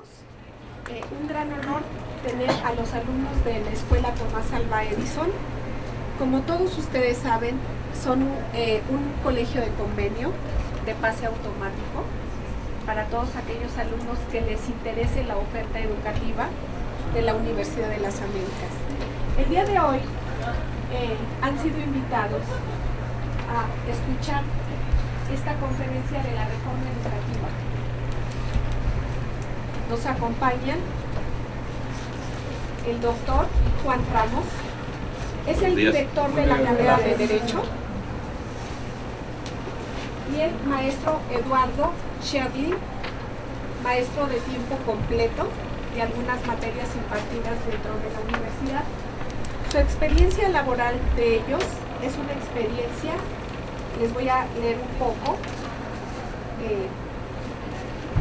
todos. Un gran honor tener a los alumnos de la Escuela Tomás Alva Edison. Como todos ustedes saben, son un colegio de convenio de pase automático para todos aquellos alumnos que les interese la oferta educativa de la Universidad de las Américas. El día de hoy han sido invitados a escuchar esta conferencia de la reforma educativa. Nos acompañan el doctor Juan Ramos, es el director de la carrera de Derecho, y el maestro Eduardo Sherlin, maestro de tiempo completo de algunas materias impartidas dentro de la universidad. Su experiencia laboral de ellos es una experiencia, les voy a leer un poco.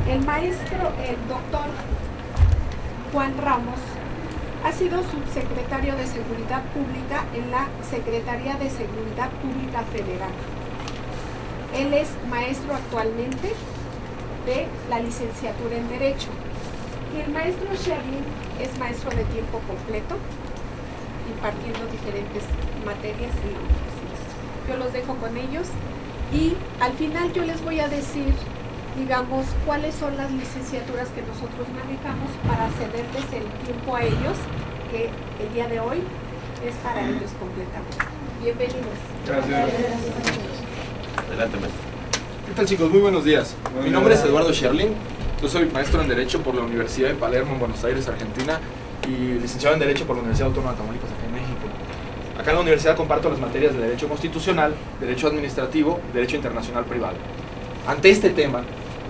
El doctor Juan Ramos ha sido subsecretario de Seguridad Pública en la Secretaría de Seguridad Pública Federal. Él es maestro actualmente de la licenciatura en Derecho. Y el maestro Sherlin es maestro de tiempo completo, impartiendo diferentes materias en la universidad. Yo los dejo con ellos y al final yo les voy a decir, digamos, cuáles son las licenciaturas que nosotros manejamos para cederles el tiempo a ellos, que el día de hoy es para ellos completamente. Bienvenidos. Gracias. Adelante, maestro. ¿Qué tal, chicos? Muy buenos días. Mi nombre es Eduardo Sherlin. Yo soy maestro en Derecho por la Universidad de Palermo, en Buenos Aires, Argentina, y licenciado en Derecho por la Universidad Autónoma de Tamaulipas, acá en México. Acá en la universidad comparto las materias de Derecho Constitucional, Derecho Administrativo y Derecho Internacional Privado. Ante este tema,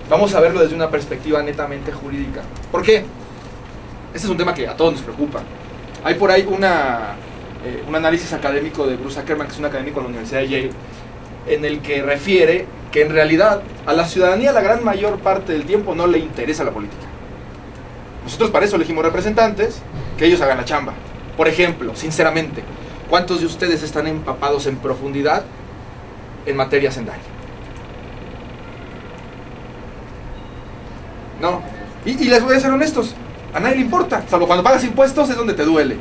vamos a verlo desde una perspectiva netamente jurídica. ¿Por qué? Este es un tema que a todos nos preocupa. Hay por ahí un análisis académico de Bruce Ackerman, que es un académico de la Universidad de Yale, en el que refiere que en realidad a la ciudadanía la gran mayor parte del tiempo no le interesa la política. Nosotros para eso elegimos representantes, que ellos hagan la chamba. Por ejemplo, sinceramente, ¿cuántos de ustedes están empapados en profundidad en materia hacendaria? No. Y les voy a ser honestos, a nadie le importa, salvo cuando pagas impuestos es donde te duele.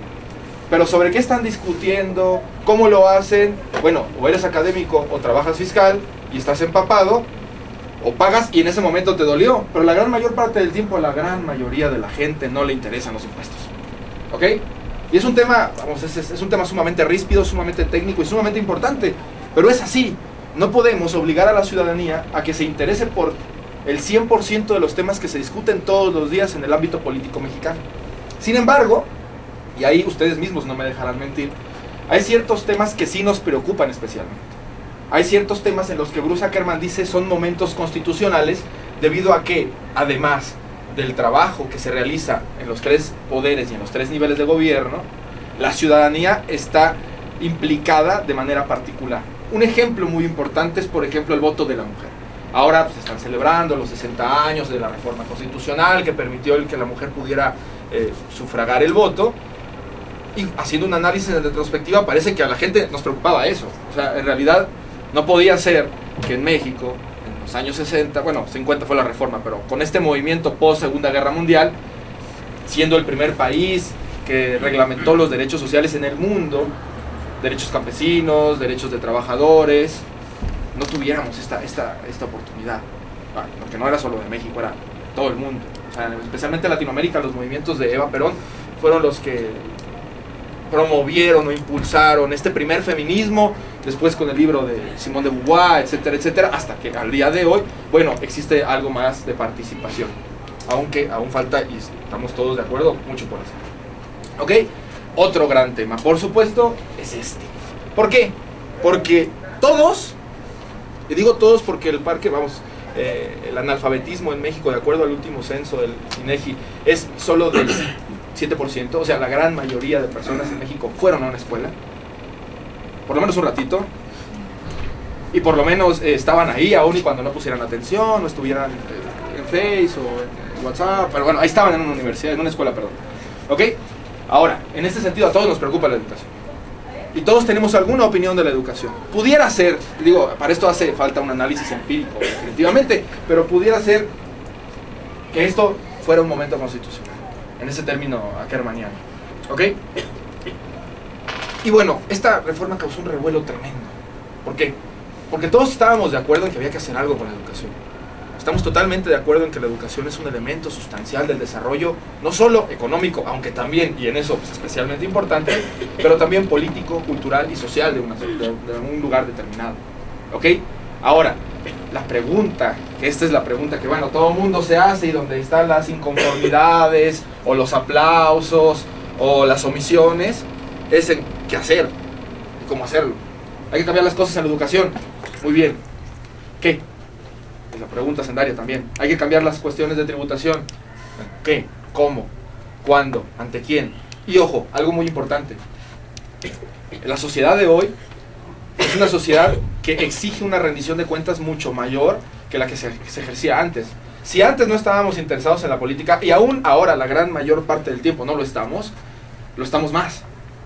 Pero sobre qué están discutiendo, cómo lo hacen, bueno, o eres académico o trabajas fiscal y estás empapado, o pagas y en ese momento te dolió. Pero la gran mayor parte del tiempo, la gran mayoría de la gente no le interesan los impuestos. ¿Ok? Y es un tema, vamos, es un tema sumamente ríspido, sumamente técnico y sumamente importante. Pero es así, no podemos obligar a la ciudadanía a que se interese por el 100% de los temas que se discuten todos los días en el ámbito político mexicano. Sin embargo, y ahí ustedes mismos no me dejarán mentir, hay ciertos temas que sí nos preocupan especialmente. Hay ciertos temas en los que Bruce Ackerman dice son momentos constitucionales, debido a que, además del trabajo que se realiza en los tres poderes y en los tres niveles de gobierno, la ciudadanía está implicada de manera particular. Un ejemplo muy importante es, por ejemplo, el voto de la mujer. Ahora pues, están celebrando los 60 años de la reforma constitucional que permitió que la mujer pudiera sufragar el voto. Y haciendo un análisis en retrospectiva, parece que a la gente nos preocupaba eso. O sea, en realidad no podía ser que en México, en los años 60, bueno, 50 fue la reforma, pero con este movimiento post Segunda Guerra Mundial, siendo el primer país que reglamentó los derechos sociales en el mundo, derechos campesinos, derechos de trabajadores, no tuviéramos esta oportunidad. Bueno, porque no era solo de México, era todo el mundo. O sea, especialmente en Latinoamérica, los movimientos de Eva Perón fueron los que promovieron o impulsaron este primer feminismo, después con el libro de Simone de Beauvoir, etcétera, etcétera, hasta que al día de hoy, bueno, existe algo más de participación, aunque aún falta, y estamos todos de acuerdo, mucho por hacer. ¿Ok? Otro gran tema, por supuesto, es este. ¿Por qué? Porque todos, y digo todos porque el el analfabetismo en México, de acuerdo al último censo del INEGI, es solo del 7%, o sea, la gran mayoría de personas en México fueron a una escuela, por lo menos un ratito, y por lo menos estaban ahí, aún y cuando no pusieran atención, o estuvieran en Face o en WhatsApp, pero bueno, ahí estaban en una universidad, en una escuela, perdón. ¿Ok? Ahora, en este sentido a todos nos preocupa la educación. Y todos tenemos alguna opinión de la educación. Pudiera ser, digo, para esto hace falta un análisis empírico, definitivamente, pero pudiera ser que esto fuera un momento constitucional, en ese término ackermaniano. ¿Ok? Y bueno, esta reforma causó un revuelo tremendo. ¿Por qué? Porque todos estábamos de acuerdo en que había que hacer algo con la educación. Estamos totalmente de acuerdo en que la educación es un elemento sustancial del desarrollo, no solo económico, aunque también, y en eso pues, especialmente importante, pero también político, cultural y social de un lugar determinado. ¿Ok? Ahora, la pregunta, que esta es la pregunta que, bueno, todo el mundo se hace y donde están las inconformidades, o los aplausos, o las omisiones, es en qué hacer y cómo hacerlo. Hay que cambiar las cosas en la educación. Muy bien. ¿Qué? Es la pregunta sendaria también. Hay que cambiar las cuestiones de tributación. ¿Qué? ¿Cómo? ¿Cuándo? ¿Ante quién? Y ojo, algo muy importante. La sociedad de hoy es una sociedad que exige una rendición de cuentas mucho mayor que la que se ejercía antes. Si antes no estábamos interesados en la política, y aún ahora la gran mayor parte del tiempo no lo estamos más.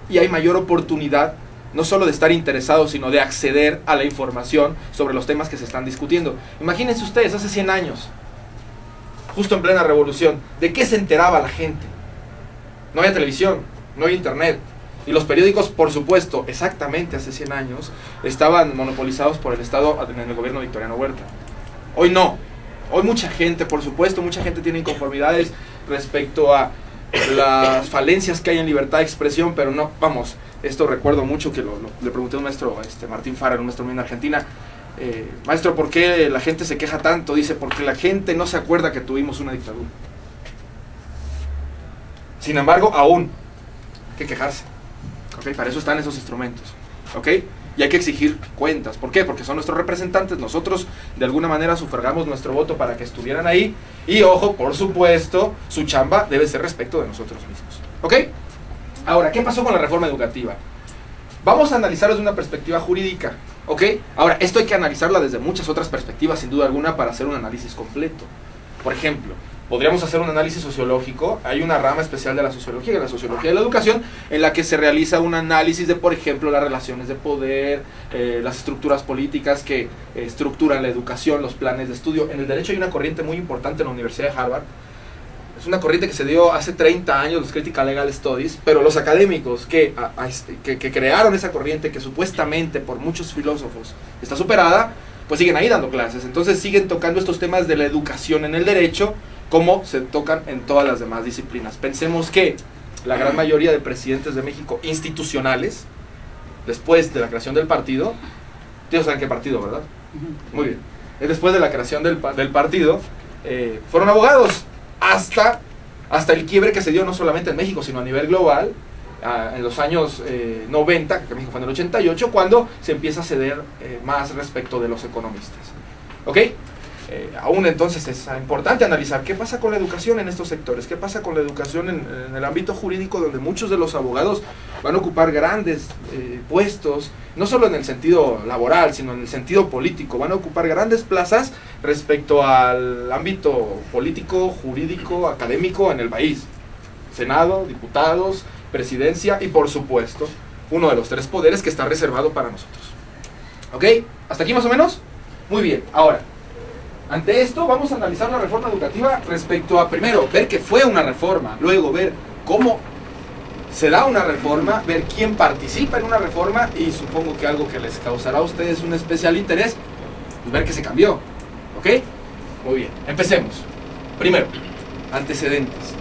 Y hay mayor oportunidad no solo de estar interesados, sino de acceder a la información sobre los temas que se están discutiendo. Imagínense ustedes, hace 100 años, justo en plena revolución, ¿de qué se enteraba la gente? No había televisión, no había internet. Y los periódicos, por supuesto, exactamente hace 100 años, estaban monopolizados por el Estado en el gobierno de Victoriano Huerta. Hoy no. Hoy mucha gente, por supuesto, mucha gente tiene inconformidades respecto a las falencias que hay en libertad de expresión, pero no, vamos, esto recuerdo mucho que le pregunté a un maestro, Martín Fara, un maestro mío en Argentina, maestro, ¿por qué la gente se queja tanto? Dice, porque la gente no se acuerda que tuvimos una dictadura. Sin embargo, aún hay que quejarse, ¿ok? Para eso están esos instrumentos, ¿ok? Y hay que exigir cuentas. ¿Por qué? Porque son nuestros representantes. Nosotros de alguna manera sufragamos nuestro voto para que estuvieran ahí. Y ojo, por supuesto, su chamba debe ser respecto de nosotros mismos. ¿Ok? Ahora, ¿qué pasó con la reforma educativa? Vamos a analizarlo desde una perspectiva jurídica. ¿Ok? Ahora, esto hay que analizarlo desde muchas otras perspectivas, sin duda alguna, para hacer un análisis completo. Por ejemplo, podríamos hacer un análisis sociológico. Hay una rama especial de la sociología de la educación, en la que se realiza un análisis de, por ejemplo, las relaciones de poder, las estructuras políticas que estructuran la educación, los planes de estudio. En el derecho hay una corriente muy importante en la Universidad de Harvard. Es una corriente que se dio hace 30 años, los Critical Legal Studies, pero los académicos que crearon esa corriente, que supuestamente por muchos filósofos está superada, pues siguen ahí dando clases. Entonces siguen tocando estos temas de la educación en el derecho, como se tocan en todas las demás disciplinas. Pensemos que la gran mayoría de presidentes de México institucionales, después de la creación del partido, ustedes saben qué partido, ¿verdad? Muy bien. Después de la creación del partido, fueron abogados, hasta el quiebre que se dio no solamente en México, sino a nivel global, en los años 90, que México fue en el 88, cuando se empieza a ceder más respecto de los economistas. ¿Ok? Aún entonces es importante analizar qué pasa con la educación en estos sectores, qué pasa con la educación en el ámbito jurídico, donde muchos de los abogados van a ocupar grandes puestos, no solo en el sentido laboral, sino en el sentido político, van a ocupar grandes plazas respecto al ámbito político, jurídico, académico en el país. Senado, diputados, presidencia y, por supuesto, uno de los 3 poderes que está reservado para nosotros. ¿Ok? ¿Hasta aquí más o menos? Muy bien. Ahora, ante esto vamos a analizar la reforma educativa respecto a, primero, ver que fue una reforma, luego ver cómo se da una reforma, ver quién participa en una reforma y supongo que algo que les causará a ustedes un especial interés, pues ver que se cambió. ¿Ok? Muy bien. Empecemos. Primero, antecedentes.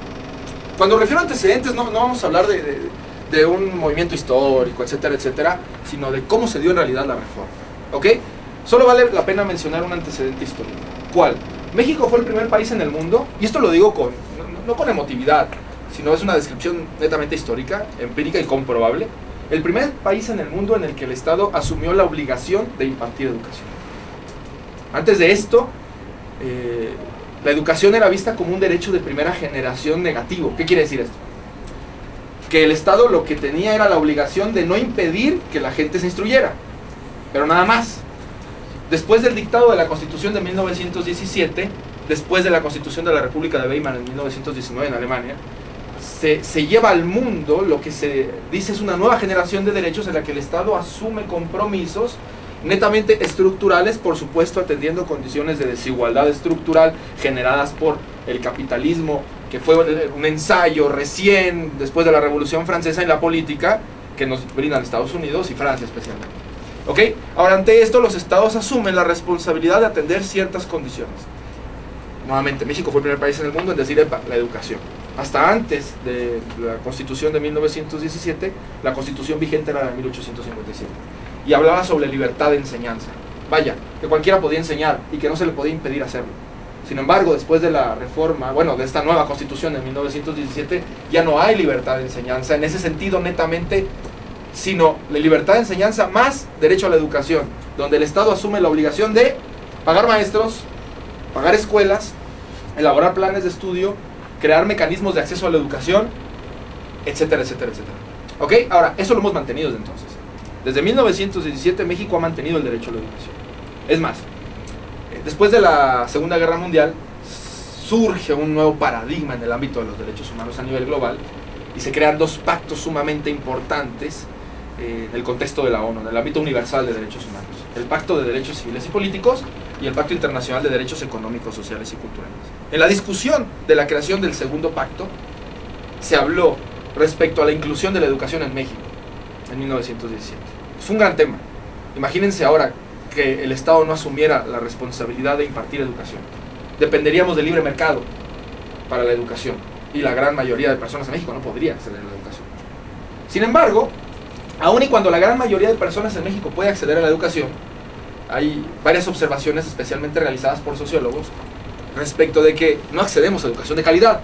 Cuando refiero a antecedentes no vamos a hablar de un movimiento histórico, etcétera, etcétera, sino de cómo se dio en realidad la reforma. ¿Ok? Solo vale la pena mencionar un antecedente histórico. ¿Cuál? México fue el primer país en el mundo, y esto lo digo no con emotividad, sino es una descripción netamente histórica, empírica y comprobable. El primer país en el mundo en el que el Estado asumió la obligación de impartir educación. Antes de esto, la educación era vista como un derecho de primera generación negativo. ¿Qué quiere decir esto? Que el Estado lo que tenía era la obligación de no impedir que la gente se instruyera, pero nada más. Después del dictado de la Constitución de 1917, después de la Constitución de la República de Weimar en 1919 en Alemania, se lleva al mundo lo que se dice es una nueva generación de derechos en la que el Estado asume compromisos netamente estructurales, por supuesto atendiendo condiciones de desigualdad estructural generadas por el capitalismo, que fue un ensayo recién después de la Revolución Francesa en la política que nos brindan Estados Unidos y Francia especialmente. ¿Ok? Ahora, ante esto los estados asumen la responsabilidad de atender ciertas condiciones. Nuevamente, México fue el primer país en el mundo en decir, epa, la educación. Hasta antes de la Constitución de 1917, la Constitución vigente era la de 1857. Y hablaba sobre libertad de enseñanza. Vaya, que cualquiera podía enseñar y que no se le podía impedir hacerlo. Sin embargo, después de la reforma, bueno, de esta nueva Constitución de 1917, ya no hay libertad de enseñanza en ese sentido netamente, sino la libertad de enseñanza más derecho a la educación, donde el Estado asume la obligación de pagar maestros, pagar escuelas, elaborar planes de estudio, crear mecanismos de acceso a la educación, etcétera, etcétera, etcétera. ¿Ok? Ahora, eso lo hemos mantenido desde entonces. Desde 1917 México ha mantenido el derecho a la educación. Es más, después de la Segunda Guerra Mundial surge un nuevo paradigma en el ámbito de los derechos humanos a nivel global y se crean dos pactos sumamente importantes en el contexto de la ONU, en el ámbito universal de derechos humanos. El Pacto de Derechos Civiles y Políticos y el Pacto Internacional de Derechos Económicos, Sociales y Culturales. En la discusión de la creación del segundo pacto se habló respecto a la inclusión de la educación en México en 1917. Fue un gran tema. Imagínense ahora que el Estado no asumiera la responsabilidad de impartir educación. Dependeríamos del libre mercado para la educación y la gran mayoría de personas en México no podría acceder a la educación. Sin embargo, aun y cuando la gran mayoría de personas en México puede acceder a la educación, hay varias observaciones especialmente realizadas por sociólogos respecto de que no accedemos a educación de calidad.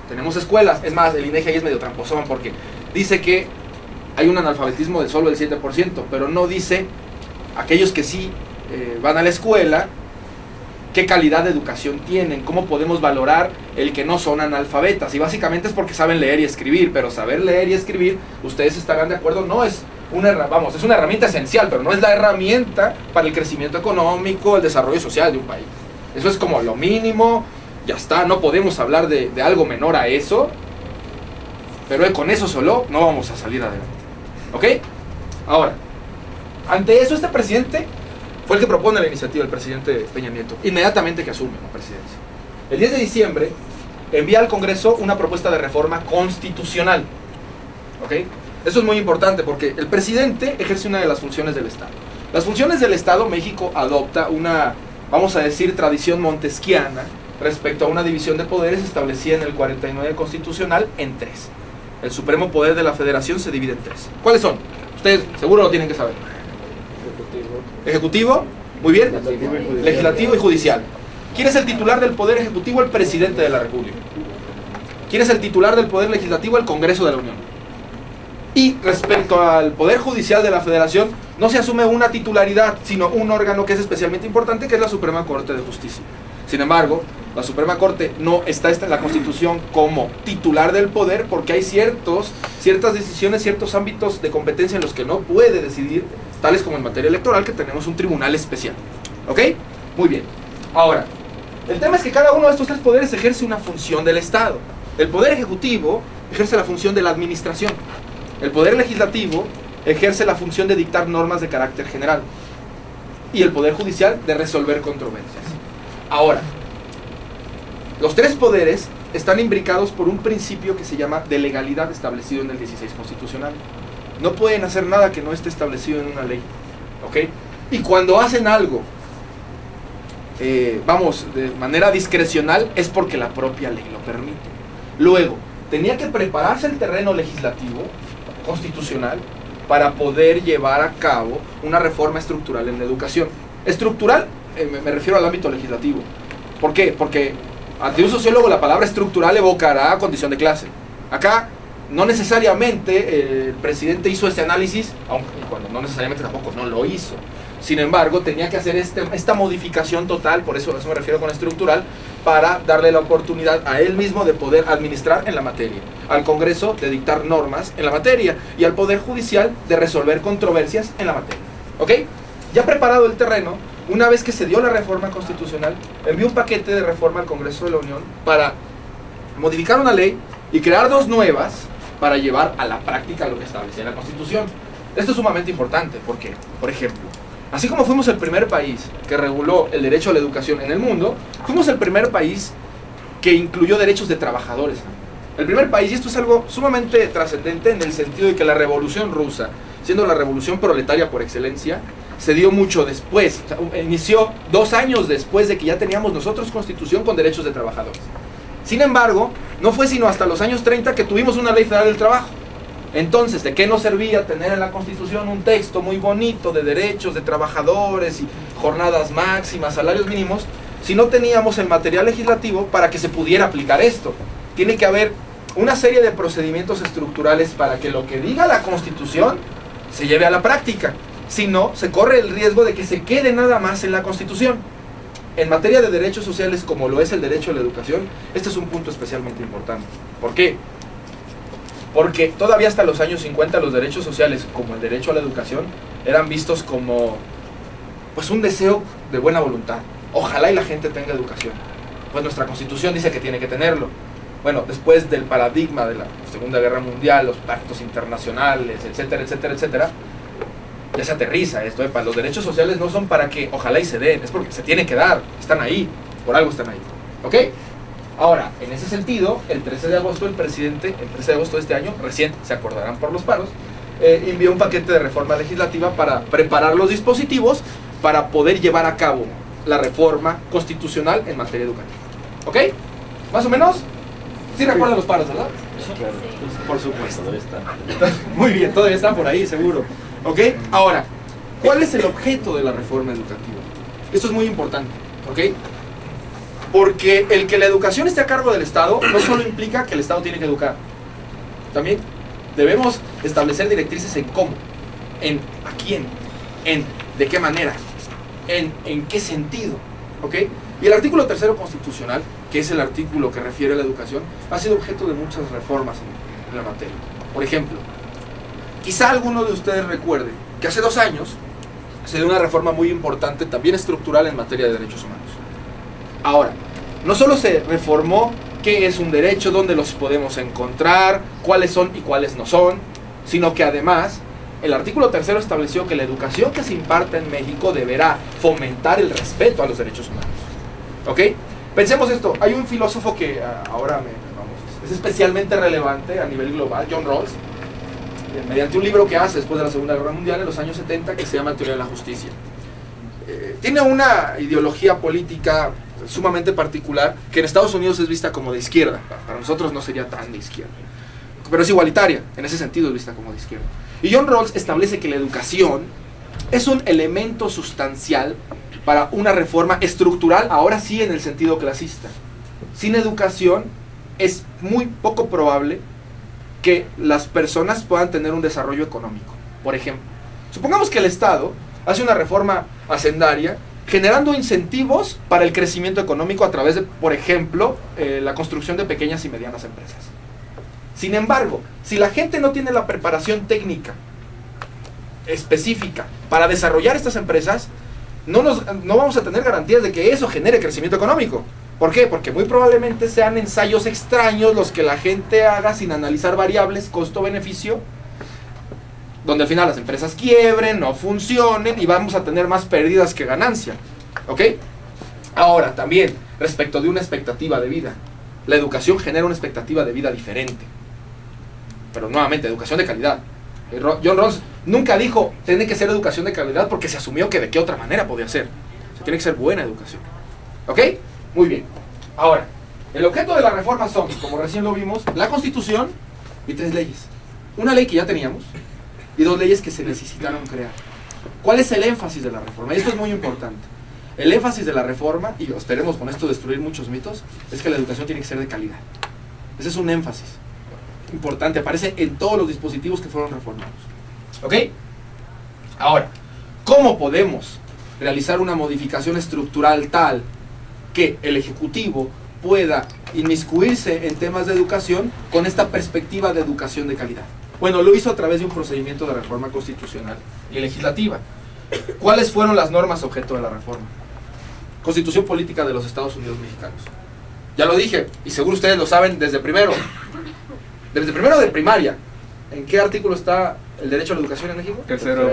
Tenemos escuelas, es más, el INEGI ahí es medio tramposón porque dice que hay un analfabetismo de solo el 7%, pero no dice aquellos que sí van a la escuela, qué calidad de educación tienen, cómo podemos valorar el que no son analfabetas. Y básicamente es porque saben leer y escribir, pero saber leer y escribir, ustedes estarán de acuerdo, no es es una herramienta esencial, pero no es la herramienta para el crecimiento económico, el desarrollo social de un país. Eso es como lo mínimo, ya está, no podemos hablar de algo menor a eso, pero con eso solo no vamos a salir adelante. ¿Ok? Ahora, ante eso este presidente fue el que propone la iniciativa, el presidente Peña Nieto, inmediatamente que asume la presidencia. El 10 de diciembre envía al Congreso una propuesta de reforma constitucional. ¿Ok? Eso es muy importante porque el presidente ejerce una de las funciones del Estado. Las funciones del Estado, México adopta una, vamos a decir, tradición montesquiana respecto a una división de poderes establecida en el 49 constitucional en tres. El supremo poder de la federación se divide en tres. ¿Cuáles son? Ustedes seguro lo tienen que saber. Ejecutivo, muy bien. Legislativo y judicial. ¿Quién es el titular del poder ejecutivo? El presidente de la República. ¿Quién es el titular del poder legislativo? El Congreso de la Unión. Y respecto al poder judicial de la federación, no se asume una titularidad, sino un órgano que es especialmente importante, que es la Suprema Corte de Justicia. Sin embargo, la Suprema Corte no está en la Constitución como titular del poder porque hay ciertas decisiones, ciertos ámbitos de competencia en los que no puede decidir, tales como en materia electoral, que tenemos un tribunal especial. ¿Ok? Muy bien. Ahora, el tema es que cada uno de estos tres poderes ejerce una función del Estado. El Poder Ejecutivo ejerce la función de la administración. El Poder Legislativo ejerce la función de dictar normas de carácter general. Y el Poder Judicial de resolver controversias. Ahora, los tres poderes están imbricados por un principio que se llama de legalidad establecido en el 16 constitucional. No pueden hacer nada que no esté establecido en una ley. ¿Ok? Y cuando hacen algo, de manera discrecional, es porque la propia ley lo permite. Luego, tenía que prepararse el terreno legislativo, constitucional, para poder llevar a cabo una reforma estructural en la educación. Estructural, me refiero al ámbito legislativo. ¿Por qué? Porque ante un sociólogo la palabra estructural evocará condición de clase. Acá no necesariamente el presidente hizo este análisis, aunque cuando no necesariamente tampoco no lo hizo. Sin embargo, tenía que hacer esta modificación total, por eso me refiero con estructural, para darle la oportunidad a él mismo de poder administrar en la materia, al Congreso de dictar normas en la materia y al Poder Judicial de resolver controversias en la materia. ¿Ok? Ya preparado el terreno, una vez que se dio la reforma constitucional, envió un paquete de reforma al Congreso de la Unión para modificar una ley y crear dos nuevas para llevar a la práctica lo que establecía la Constitución. Esto es sumamente importante porque, por ejemplo, así como fuimos el primer país que reguló el derecho a la educación en el mundo, fuimos el primer país que incluyó derechos de trabajadores. El primer país, y esto es algo sumamente trascendente en el sentido de que la Revolución Rusa, siendo la revolución proletaria por excelencia, se dio mucho después, o sea, inició 2 años después de que ya teníamos nosotros constitución con derechos de trabajadores. Sin embargo, no fue sino hasta los años 30 que tuvimos una ley federal del trabajo. Entonces, ¿de qué nos servía tener en la Constitución un texto muy bonito de derechos de trabajadores y jornadas máximas, salarios mínimos, si no teníamos el material legislativo para que se pudiera aplicar esto? Tiene que haber una serie de procedimientos estructurales para que lo que diga la Constitución se lleve a la práctica. Si no, se corre el riesgo de que se quede nada más en la Constitución. En materia de derechos sociales, como lo es el derecho a la educación, este es un punto especialmente importante. ¿Por qué? Porque todavía hasta los años 50 los derechos sociales, como el derecho a la educación, eran vistos como pues un deseo de buena voluntad. Ojalá y la gente tenga educación. Pues nuestra Constitución dice que tiene que tenerlo. Bueno, después del paradigma de la Segunda Guerra Mundial, los pactos internacionales, etcétera, etcétera, etcétera, ya se aterriza esto. Los derechos sociales no son para que ojalá y se den, es porque se tienen que dar, están ahí, por algo están ahí. ¿Ok? Ahora, en ese sentido, el 13 de agosto el presidente, el 13 de agosto de este año, recién se acordarán por los paros, envió un paquete de reforma legislativa para preparar los dispositivos para poder llevar a cabo la reforma constitucional en materia educativa. ¿Ok? ¿Más o menos? ¿Sí recuerdan los paros, verdad? Sí, claro. Por supuesto. Todavía está. Muy bien, todavía están por ahí, seguro. ¿Ok? Ahora, ¿cuál es el objeto de la reforma educativa? Esto es muy importante, ¿ok? Porque el que la educación esté a cargo del Estado no solo implica que el Estado tiene que educar. También debemos establecer directrices en cómo, en a quién, en de qué manera, en qué sentido, ¿ok? Y el artículo 3 constitucional, que es el artículo que refiere a la educación, ha sido objeto de muchas reformas en la materia. Por ejemplo, quizá alguno de ustedes recuerde que hace 2 años se dio una reforma muy importante, también estructural en materia de derechos humanos. Ahora, no solo se reformó qué es un derecho, dónde los podemos encontrar, cuáles son y cuáles no son, sino que además el artículo 3 estableció que la educación que se imparte en México deberá fomentar el respeto a los derechos humanos. ¿Ok? Pensemos esto, hay un filósofo que ahora es especialmente relevante a nivel global, John Rawls, mediante un libro que hace después de la Segunda Guerra Mundial en los años 70 que se llama Teoría de la Justicia. Tiene una ideología política sumamente particular que en Estados Unidos es vista como de izquierda. Para nosotros no sería tan de izquierda, pero es igualitaria, en ese sentido es vista como de izquierda. Y John Rawls establece que la educación es un elemento sustancial para una reforma estructural, ahora sí en el sentido clasista. Sin educación es muy poco probable que las personas puedan tener un desarrollo económico. Por ejemplo, supongamos que el Estado hace una reforma hacendaria generando incentivos para el crecimiento económico a través de, por ejemplo, la construcción de pequeñas y medianas empresas. Sin embargo, si la gente no tiene la preparación técnica específica para desarrollar estas empresas, no vamos a tener garantías de que eso genere crecimiento económico. ¿Por qué? Porque muy probablemente sean ensayos extraños los que la gente haga sin analizar variables costo-beneficio, donde al final las empresas quiebren, no funcionen y vamos a tener más pérdidas que ganancia. ¿Ok? Ahora, también, respecto de una expectativa de vida, la educación genera una expectativa de vida diferente. Pero nuevamente, educación de calidad. John Rawls nunca dijo, tiene que ser educación de calidad porque se asumió que de qué otra manera podía ser. O sea, tiene que ser buena educación. ¿Ok? Muy bien. Ahora, el objeto de la reforma son, como recién lo vimos, la Constitución y 3 leyes. Una ley que ya teníamos y 2 leyes que se necesitaron crear. ¿Cuál es el énfasis de la reforma? Y esto es muy importante. El énfasis de la reforma, y esperemos con esto destruir muchos mitos, es que la educación tiene que ser de calidad. Ese es un énfasis importante, aparece en todos los dispositivos que fueron reformados. ¿Ok? Ahora, ¿cómo podemos realizar una modificación estructural tal que el Ejecutivo pueda inmiscuirse en temas de educación con esta perspectiva de educación de calidad? Bueno, lo hizo a través de un procedimiento de reforma constitucional y legislativa. ¿Cuáles fueron las normas objeto de la reforma? Constitución Política de los Estados Unidos Mexicanos. Ya lo dije, y seguro ustedes lo saben desde primero de primaria. ¿En qué artículo está el derecho a la educación en México? Tercero.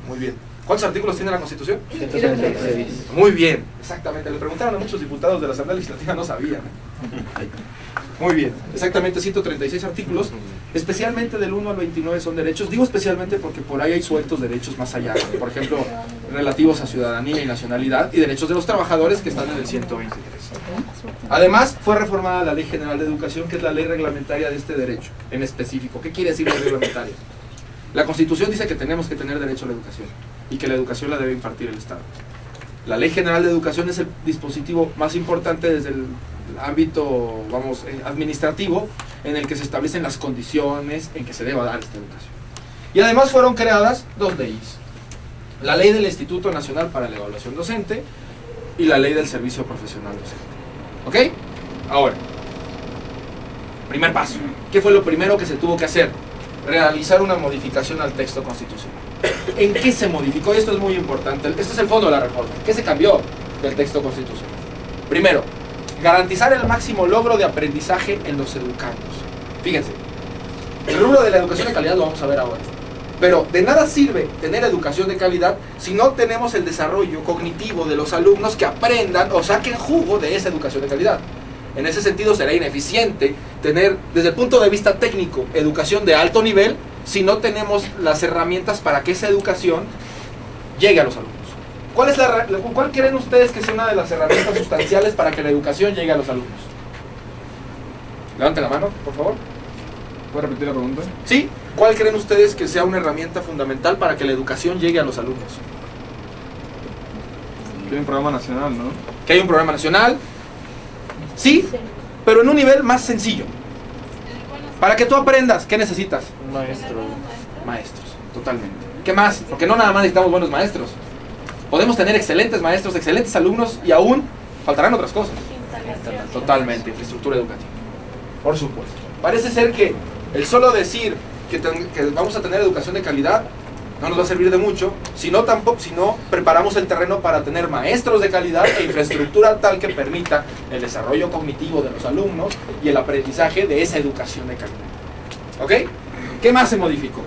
Muy bien. ¿Cuántos artículos tiene la Constitución? 136. Muy bien, exactamente. Le preguntaron a muchos diputados de la Asamblea Legislativa, no sabían. Muy bien, exactamente 136 artículos, especialmente del 1 al 29 son derechos. Digo especialmente porque por ahí hay sueltos derechos más allá, por ejemplo, relativos a ciudadanía y nacionalidad, y derechos de los trabajadores que están en el 123. Además, fue reformada la Ley General de Educación, que es la ley reglamentaria de este derecho en específico. ¿Qué quiere decir ley reglamentaria? La Constitución dice que tenemos que tener derecho a la educación y que la educación la debe impartir el Estado. La Ley General de Educación es el dispositivo más importante desde el ámbito, vamos, administrativo, en el que se establecen las condiciones en que se deba dar esta educación. Y además fueron creadas dos leyes: la Ley del Instituto Nacional para la Evaluación Docente y la Ley del Servicio Profesional Docente. ¿Ok? Ahora, primer paso. ¿Qué fue lo primero que se tuvo que hacer? Realizar una modificación al texto constitucional. ¿En qué se modificó? Esto es muy importante. Este es el fondo de la reforma. ¿Qué se cambió del texto constitucional? Primero, garantizar el máximo logro de aprendizaje en los educandos. Fíjense, el rubro de la educación de calidad lo vamos a ver ahora. Pero de nada sirve tener educación de calidad si no tenemos el desarrollo cognitivo de los alumnos que aprendan o saquen jugo de esa educación de calidad. En ese sentido será ineficiente tener, desde el punto de vista técnico, educación de alto nivel si no tenemos las herramientas para que esa educación llegue a los alumnos. ¿Cuál creen ustedes que sea una de las herramientas sustanciales para que la educación llegue a los alumnos? Levanten la mano, por favor. ¿Puedo repetir la pregunta? Sí. ¿Cuál creen ustedes que sea una herramienta fundamental para que la educación llegue a los alumnos? Que hay un programa nacional, ¿no? Que hay un programa nacional. Sí, pero en un nivel más sencillo. Para que tú aprendas, ¿qué necesitas? Un maestro. Maestros, totalmente. ¿Qué más? Porque no nada más necesitamos buenos maestros. Podemos tener excelentes maestros, excelentes alumnos y aún faltarán otras cosas. Totalmente, infraestructura educativa. Por supuesto. Parece ser que el solo decir que vamos a tener educación de calidad no nos va a servir de mucho si no preparamos el terreno para tener maestros de calidad e infraestructura tal que permita el desarrollo cognitivo de los alumnos y el aprendizaje de esa educación de calidad. ¿Ok? ¿Qué más se modificó?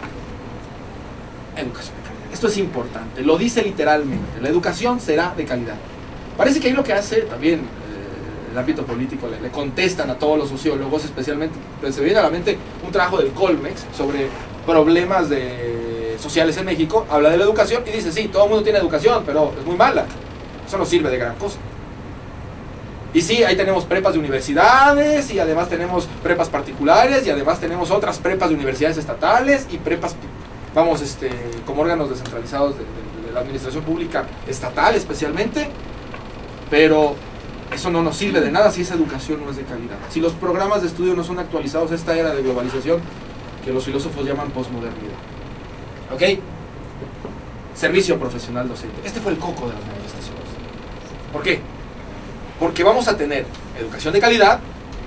Educación de calidad. Esto es importante, lo dice literalmente. La educación será de calidad. Parece que ahí lo que hace también el ámbito político, le contestan a todos los sociólogos, especialmente, pues se viene a la mente un trabajo del Colmex sobre problemas sociales en México, habla de la educación y dice, sí, todo el mundo tiene educación, pero es muy mala, eso no sirve de gran cosa. Y sí, ahí tenemos prepas de universidades, y además tenemos prepas particulares, y además tenemos otras prepas de universidades estatales, y prepas, vamos, como órganos descentralizados de la administración pública estatal especialmente, pero eso no nos sirve de nada si esa educación no es de calidad. Si los programas de estudio no son actualizados a esta era de globalización que los filósofos llaman posmodernidad. ¿Ok? Servicio profesional docente. Este fue el coco de las manifestaciones. ¿Por qué? Porque vamos a tener educación de calidad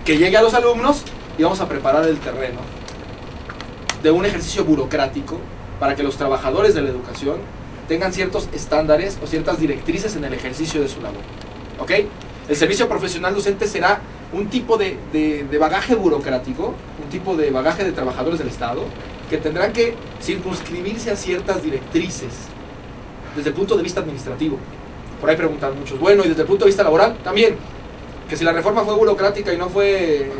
que llegue a los alumnos y vamos a preparar el terreno de un ejercicio burocrático para que los trabajadores de la educación tengan ciertos estándares o ciertas directrices en el ejercicio de su labor. ¿Ok? El servicio profesional docente será un tipo de bagaje burocrático, un tipo de bagaje de trabajadores del Estado, que tendrán que circunscribirse a ciertas directrices desde el punto de vista administrativo. Por ahí preguntan muchos, bueno, y desde el punto de vista laboral también, que si la reforma fue burocrática y no fue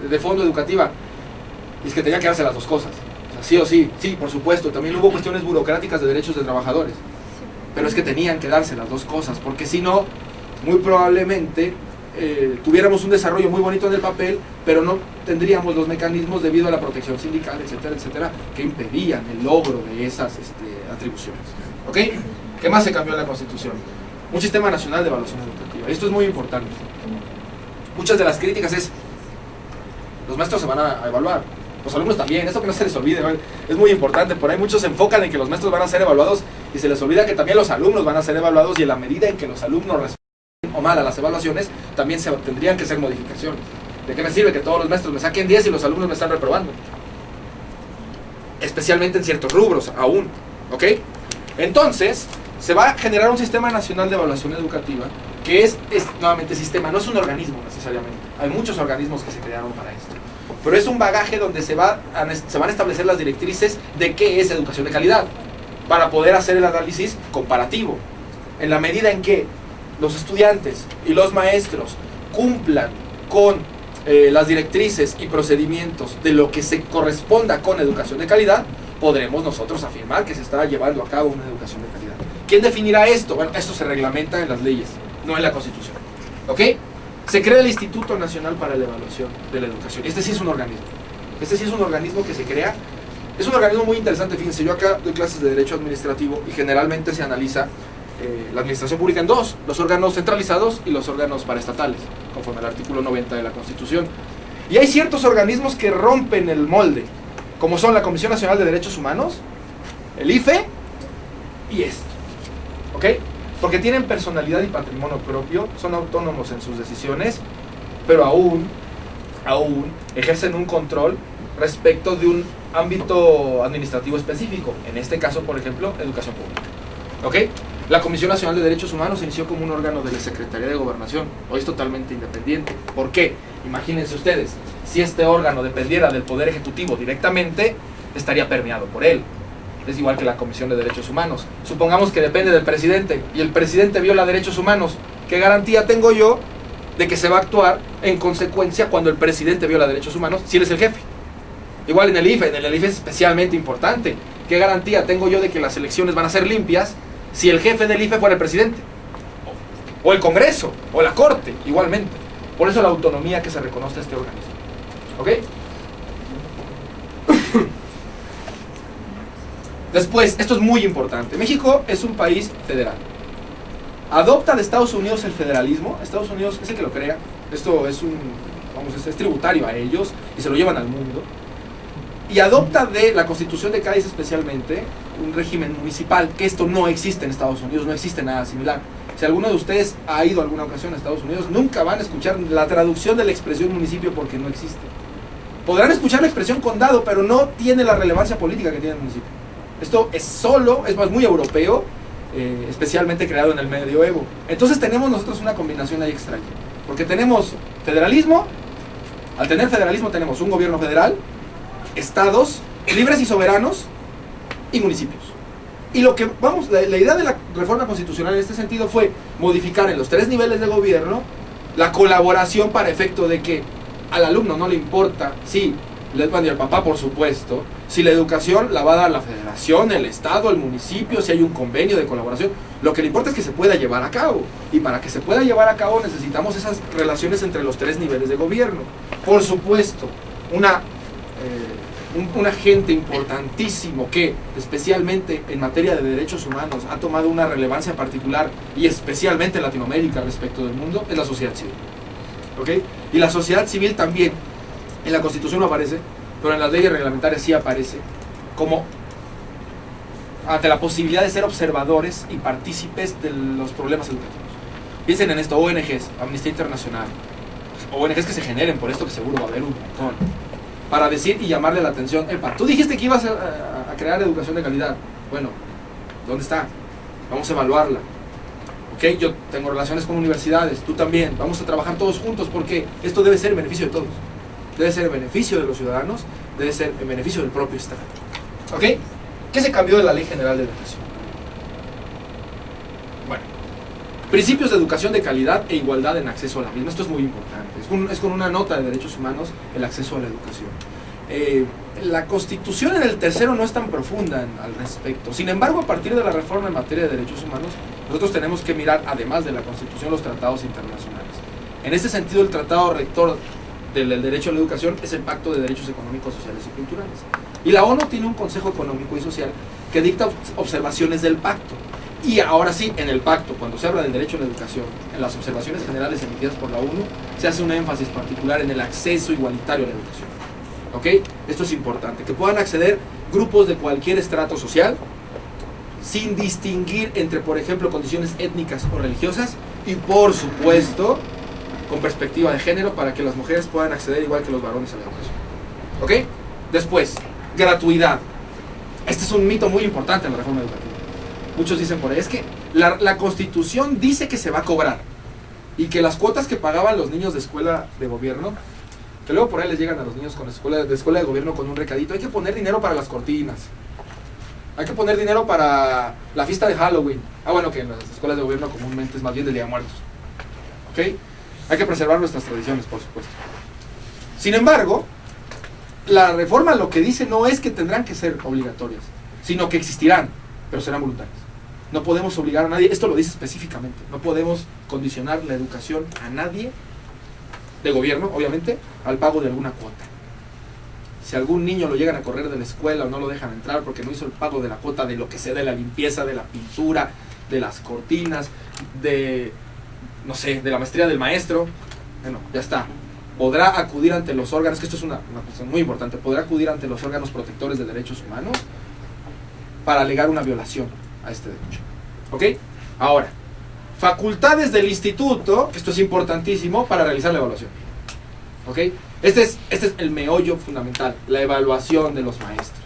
de fondo educativa, es que tenía que darse las dos cosas. O sea, sí o sí, sí, por supuesto, también hubo cuestiones burocráticas de derechos de trabajadores, pero es que tenían que darse las dos cosas, porque si no, muy probablemente tuviéramos un desarrollo muy bonito en el papel, pero no tendríamos los mecanismos debido a la protección sindical, etcétera, etcétera, que impedían el logro de esas atribuciones. ¿Ok? ¿Qué más se cambió en la Constitución? Un sistema nacional de evaluación educativa. Esto es muy importante. Muchas de las críticas es, los maestros se van a evaluar, los alumnos también, esto que no se les olvide, ¿vale? Es muy importante. Por ahí muchos se enfocan en que los maestros van a ser evaluados y se les olvida que también los alumnos van a ser evaluados, y en la medida en que los alumnos responden o mal a las evaluaciones, también tendrían que ser modificaciones. ¿De qué me sirve que todos los maestros me saquen 10 y los alumnos me están reprobando? Especialmente en ciertos rubros aún. ¿Ok? Entonces, se va a generar un sistema nacional de evaluación educativa que es nuevamente sistema, no es un organismo necesariamente. Hay muchos organismos que se crearon para esto. pero es un bagaje donde se van a establecer las directrices de qué es educación de calidad, para poder hacer el análisis comparativo. En la medida en que los estudiantes y los maestros cumplan con las directrices y procedimientos de lo que se corresponda con educación de calidad, podremos nosotros afirmar que se está llevando a cabo una educación de calidad. ¿Quién definirá esto? Bueno, esto se reglamenta en las leyes, no en la Constitución. ¿Ok? Se crea el Instituto Nacional para la Evaluación de la Educación. Este sí es un organismo. Este sí es un organismo que se crea. Es un organismo muy interesante. Fíjense, yo acá doy clases de Derecho Administrativo y generalmente se analiza la administración pública en dos: los órganos centralizados y los órganos paraestatales, conforme al artículo 90 de la Constitución. Y hay ciertos organismos que rompen el molde, como son la Comisión Nacional de Derechos Humanos, el IFE y esto. ¿Ok? Porque tienen personalidad y patrimonio propio, son autónomos en sus decisiones, pero aún ejercen un control respecto de un ámbito administrativo específico, en este caso, por ejemplo, educación pública. ¿Ok? La Comisión Nacional de Derechos Humanos se inició como un órgano de la Secretaría de Gobernación, hoy es totalmente independiente. ¿Por qué? Imagínense ustedes, si este órgano dependiera del Poder Ejecutivo directamente, estaría permeado por él. Es igual que la Comisión de Derechos Humanos. Supongamos que depende del presidente y el presidente viola derechos humanos. ¿Qué garantía tengo yo de que se va a actuar en consecuencia cuando el presidente viola derechos humanos si él es el jefe? Igual en el IFE es especialmente importante. ¿Qué garantía tengo yo de que las elecciones van a ser limpias si el jefe del IFE fuera el presidente? O el Congreso, o la Corte, igualmente. Por eso la autonomía que se reconoce a este organismo. ¿Ok? Después, esto es muy importante. México es un país federal. Adopta de Estados Unidos el federalismo. Estados Unidos es el que lo crea. Esto es es tributario a ellos y se lo llevan al mundo. Y adopta de la Constitución de Cádiz especialmente un régimen municipal, que esto no existe en Estados Unidos, no existe nada similar. Si alguno de ustedes ha ido alguna ocasión a Estados Unidos, nunca van a escuchar la traducción de la expresión municipio porque no existe. Podrán escuchar la expresión condado, pero no tiene la relevancia política que tiene el municipio. Esto es más muy europeo, especialmente creado en el medioevo. Entonces tenemos nosotros una combinación ahí extraña, porque tenemos federalismo. Al tener federalismo tenemos un gobierno federal, estados libres y soberanos y municipios. Y la idea de la reforma constitucional en este sentido fue modificar en los 3 niveles de gobierno la colaboración para efecto de que al alumno no le importa si le van a ir al papá, por supuesto, si la educación la va a dar la federación, el estado, el municipio, si hay un convenio de colaboración. Lo que le importa es que se pueda llevar a cabo, y para que se pueda llevar a cabo necesitamos esas relaciones entre los 3 niveles de gobierno. Por supuesto, un agente importantísimo que especialmente en materia de derechos humanos ha tomado una relevancia particular, y especialmente en Latinoamérica respecto del mundo, es la sociedad civil. ¿Ok? Y la sociedad civil también, en la Constitución no aparece, pero en las leyes reglamentarias sí aparece, como ante la posibilidad de ser observadores y partícipes de los problemas educativos. Piensen en esto: ONGs, Amnistía Internacional, ONGs que se generen por esto, que seguro va a haber un montón, para decir y llamarle la atención: epa, tú dijiste que ibas a crear educación de calidad. Bueno, ¿dónde está? Vamos a evaluarla. Ok, yo tengo relaciones con universidades, tú también. Vamos a trabajar todos juntos, porque esto debe ser en beneficio de todos. Debe ser en beneficio de los ciudadanos, debe ser en beneficio del propio Estado. ¿Ok? ¿Qué se cambió de la Ley General de Educación? Bueno, principios de educación de calidad e igualdad en acceso a la misma. Esto es muy importante. Es con una nota de derechos humanos el acceso a la educación. La Constitución en el tercero no es tan profunda al respecto. Sin embargo, a partir de la reforma en materia de derechos humanos, nosotros tenemos que mirar, además de la Constitución, los tratados internacionales. En este sentido, el tratado rector del derecho a la educación es el Pacto de Derechos Económicos, Sociales y Culturales. Y la ONU tiene un Consejo Económico y Social que dicta observaciones del pacto. Y ahora sí, en el pacto, cuando se habla del derecho a la educación, en las observaciones generales emitidas por la ONU, se hace un énfasis particular en el acceso igualitario a la educación. ¿Ok? Esto es importante, que puedan acceder grupos de cualquier estrato social, sin distinguir entre, por ejemplo, condiciones étnicas o religiosas, y por supuesto, con perspectiva de género, para que las mujeres puedan acceder igual que los varones a la educación. ¿Ok? Después, gratuidad. Este es un mito muy importante en la reforma educativa. Muchos dicen por ahí, es que la Constitución dice que se va a cobrar, y que las cuotas que pagaban los niños de escuela de gobierno Que luego por ahí les llegan a los niños con escuela de gobierno con un recadito. Hay que poner dinero para las cortinas. Hay que poner dinero para la fiesta de Halloween. Bueno, que en las escuelas de gobierno comúnmente es más bien del Día de Muertos. ¿Ok? Hay que preservar nuestras tradiciones, por supuesto. Sin embargo, la reforma lo que dice no es que tendrán que ser obligatorias, sino que existirán, pero serán voluntarias. No podemos obligar a nadie, esto lo dice específicamente, no podemos condicionar la educación a nadie, de gobierno, obviamente, al pago de alguna cuota. Si algún niño lo llegan a correr de la escuela o no lo dejan entrar porque no hizo el pago de la cuota de lo que sea, de la limpieza, de la pintura, de las cortinas, de, no sé, de la maestría del maestro, bueno, ya está. Podrá acudir ante los órganos, que esto es una cuestión muy importante, podrá acudir ante los órganos protectores de derechos humanos para alegar una violación a este derecho. ¿Ok? Ahora, facultades del instituto, esto es importantísimo para realizar la evaluación. ¿Ok? Este es el meollo fundamental, la evaluación de los maestros.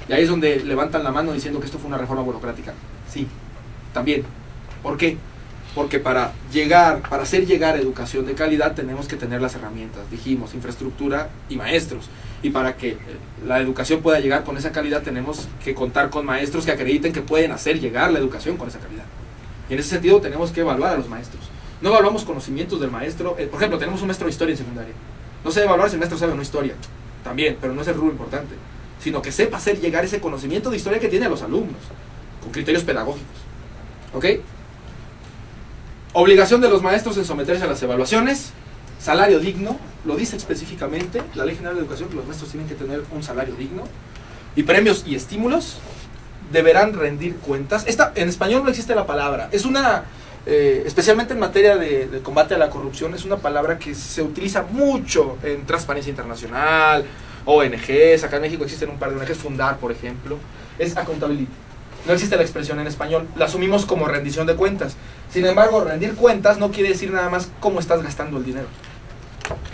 Y ahí es donde levantan la mano diciendo que esto fue una reforma burocrática. Sí, también. ¿Por qué? Porque para hacer llegar educación de calidad tenemos que tener las herramientas, dijimos, infraestructura y maestros. Y para que la educación pueda llegar con esa calidad tenemos que contar con maestros que acrediten que pueden hacer llegar la educación con esa calidad. Y en ese sentido tenemos que evaluar a los maestros. No evaluamos conocimientos del maestro. Por ejemplo, tenemos un maestro de historia en secundaria. No se debe evaluar si el maestro sabe o no historia. También, pero no es el rubro importante. Sino que sepa hacer llegar ese conocimiento de historia que tiene a los alumnos. Con criterios pedagógicos. ¿Ok? Obligación de los maestros en someterse a las evaluaciones. Salario digno. Lo dice específicamente la Ley General de Educación, que los maestros tienen que tener un salario digno. Y premios y estímulos. Deberán rendir cuentas. En español no existe la palabra. Es una... especialmente en materia de combate a la corrupción, es una palabra que se utiliza mucho en Transparencia Internacional, ONGs, acá en México existen un par de ONGs, Fundar, por ejemplo, es accountability. No existe la expresión en español, la asumimos como rendición de cuentas. Sin embargo, rendir cuentas no quiere decir nada más cómo estás gastando el dinero,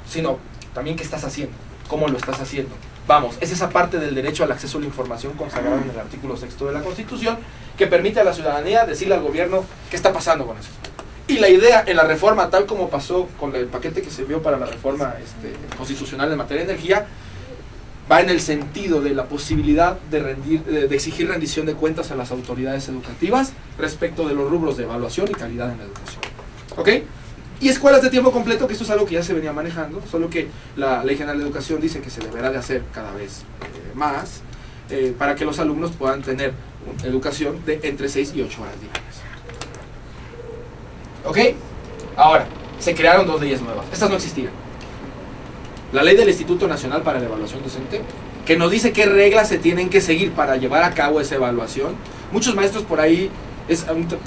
sino también qué estás haciendo, cómo lo estás haciendo. Vamos, es esa parte del derecho al acceso a la información consagrado en el artículo 6º de la Constitución que permite a la ciudadanía decirle al gobierno qué está pasando con eso. Y la idea en la reforma, tal como pasó con el paquete que se vio para la reforma constitucional en materia de energía, va en el sentido de la posibilidad de exigir rendición de cuentas a las autoridades educativas respecto de los rubros de evaluación y calidad en la educación. ¿Ok? Y escuelas de tiempo completo, que esto es algo que ya se venía manejando, solo que la Ley General de Educación dice que se deberá de hacer cada vez más para que los alumnos puedan tener educación de entre 6 y 8 horas diarias. ¿Ok? Ahora, se crearon 2 leyes nuevas. Estas no existían. La ley del Instituto Nacional para la Evaluación Docente, que nos dice qué reglas se tienen que seguir para llevar a cabo esa evaluación. Muchos maestros por ahí,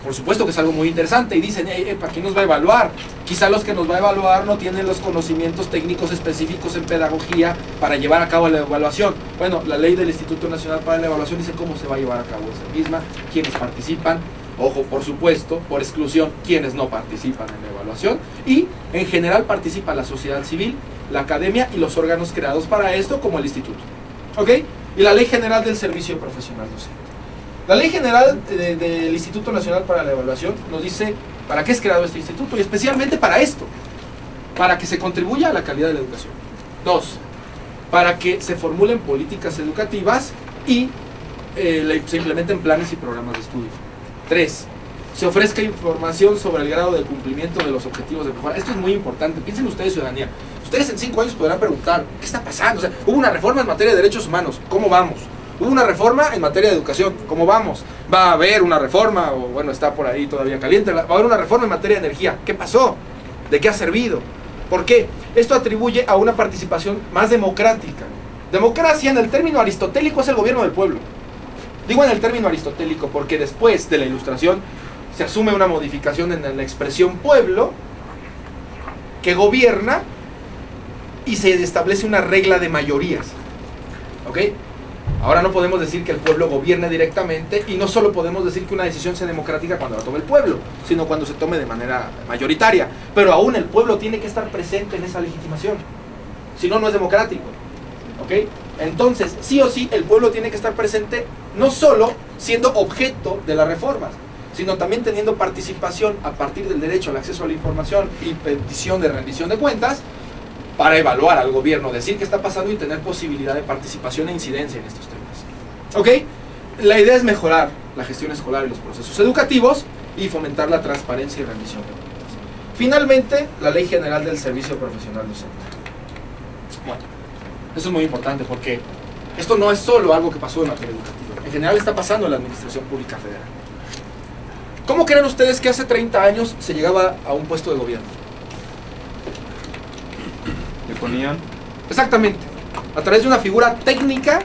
por supuesto que es algo muy interesante, y dicen, ¿para quién nos va a evaluar? Quizá los que nos va a evaluar no tienen los conocimientos técnicos específicos en pedagogía para llevar a cabo la evaluación. Bueno, la ley del Instituto Nacional para la Evaluación dice cómo se va a llevar a cabo esa misma, quiénes participan, ojo, por supuesto, por exclusión, quienes no participan en la evaluación, y en general participa la sociedad civil, la academia y los órganos creados para esto, como el instituto. ¿Ok? Y la Ley General del Servicio Profesional Docente. La Ley General del Instituto Nacional para la Evaluación nos dice para qué es creado este instituto, y especialmente para esto, para que se contribuya a la calidad de la educación. 2, para que se formulen políticas educativas y se implementen planes y programas de estudio. 3, se ofrezca información sobre el grado de cumplimiento de los objetivos de mejora. Esto es muy importante, piensen ustedes, ciudadanía. Ustedes en 5 años podrán preguntar, ¿qué está pasando? O sea, hubo una reforma en materia de derechos humanos, ¿cómo vamos? Hubo una reforma en materia de educación, ¿cómo vamos? Va a haber una reforma, o bueno, está por ahí todavía caliente, va a haber una reforma en materia de energía. ¿Qué pasó? ¿De qué ha servido? ¿Por qué? Esto atribuye a una participación más democrática. Democracia en el término aristotélico es el gobierno del pueblo. Digo en el término aristotélico porque después de la Ilustración se asume una modificación en la expresión pueblo que gobierna y se establece una regla de mayorías. ¿Ok? Ahora no podemos decir que el pueblo gobierna directamente, y no solo podemos decir que una decisión sea democrática cuando la tome el pueblo, sino cuando se tome de manera mayoritaria. Pero aún el pueblo tiene que estar presente en esa legitimación. Si no, no es democrático. ¿Ok? Entonces, sí o sí, el pueblo tiene que estar presente, no solo siendo objeto de las reformas, sino también teniendo participación a partir del derecho al acceso a la información y petición de rendición de cuentas para evaluar al gobierno, decir qué está pasando y tener posibilidad de participación e incidencia en estos temas. ¿Ok? La idea es mejorar la gestión escolar y los procesos educativos y fomentar la transparencia y rendición de cuentas. Finalmente, la Ley General del Servicio Profesional Docente. Bueno, eso es muy importante porque esto no es solo algo que pasó en materia educativa. En general está pasando en la Administración Pública Federal. ¿Cómo creen ustedes que hace 30 años se llegaba a un puesto de gobierno? Le ponían. Exactamente, a través de una figura técnica,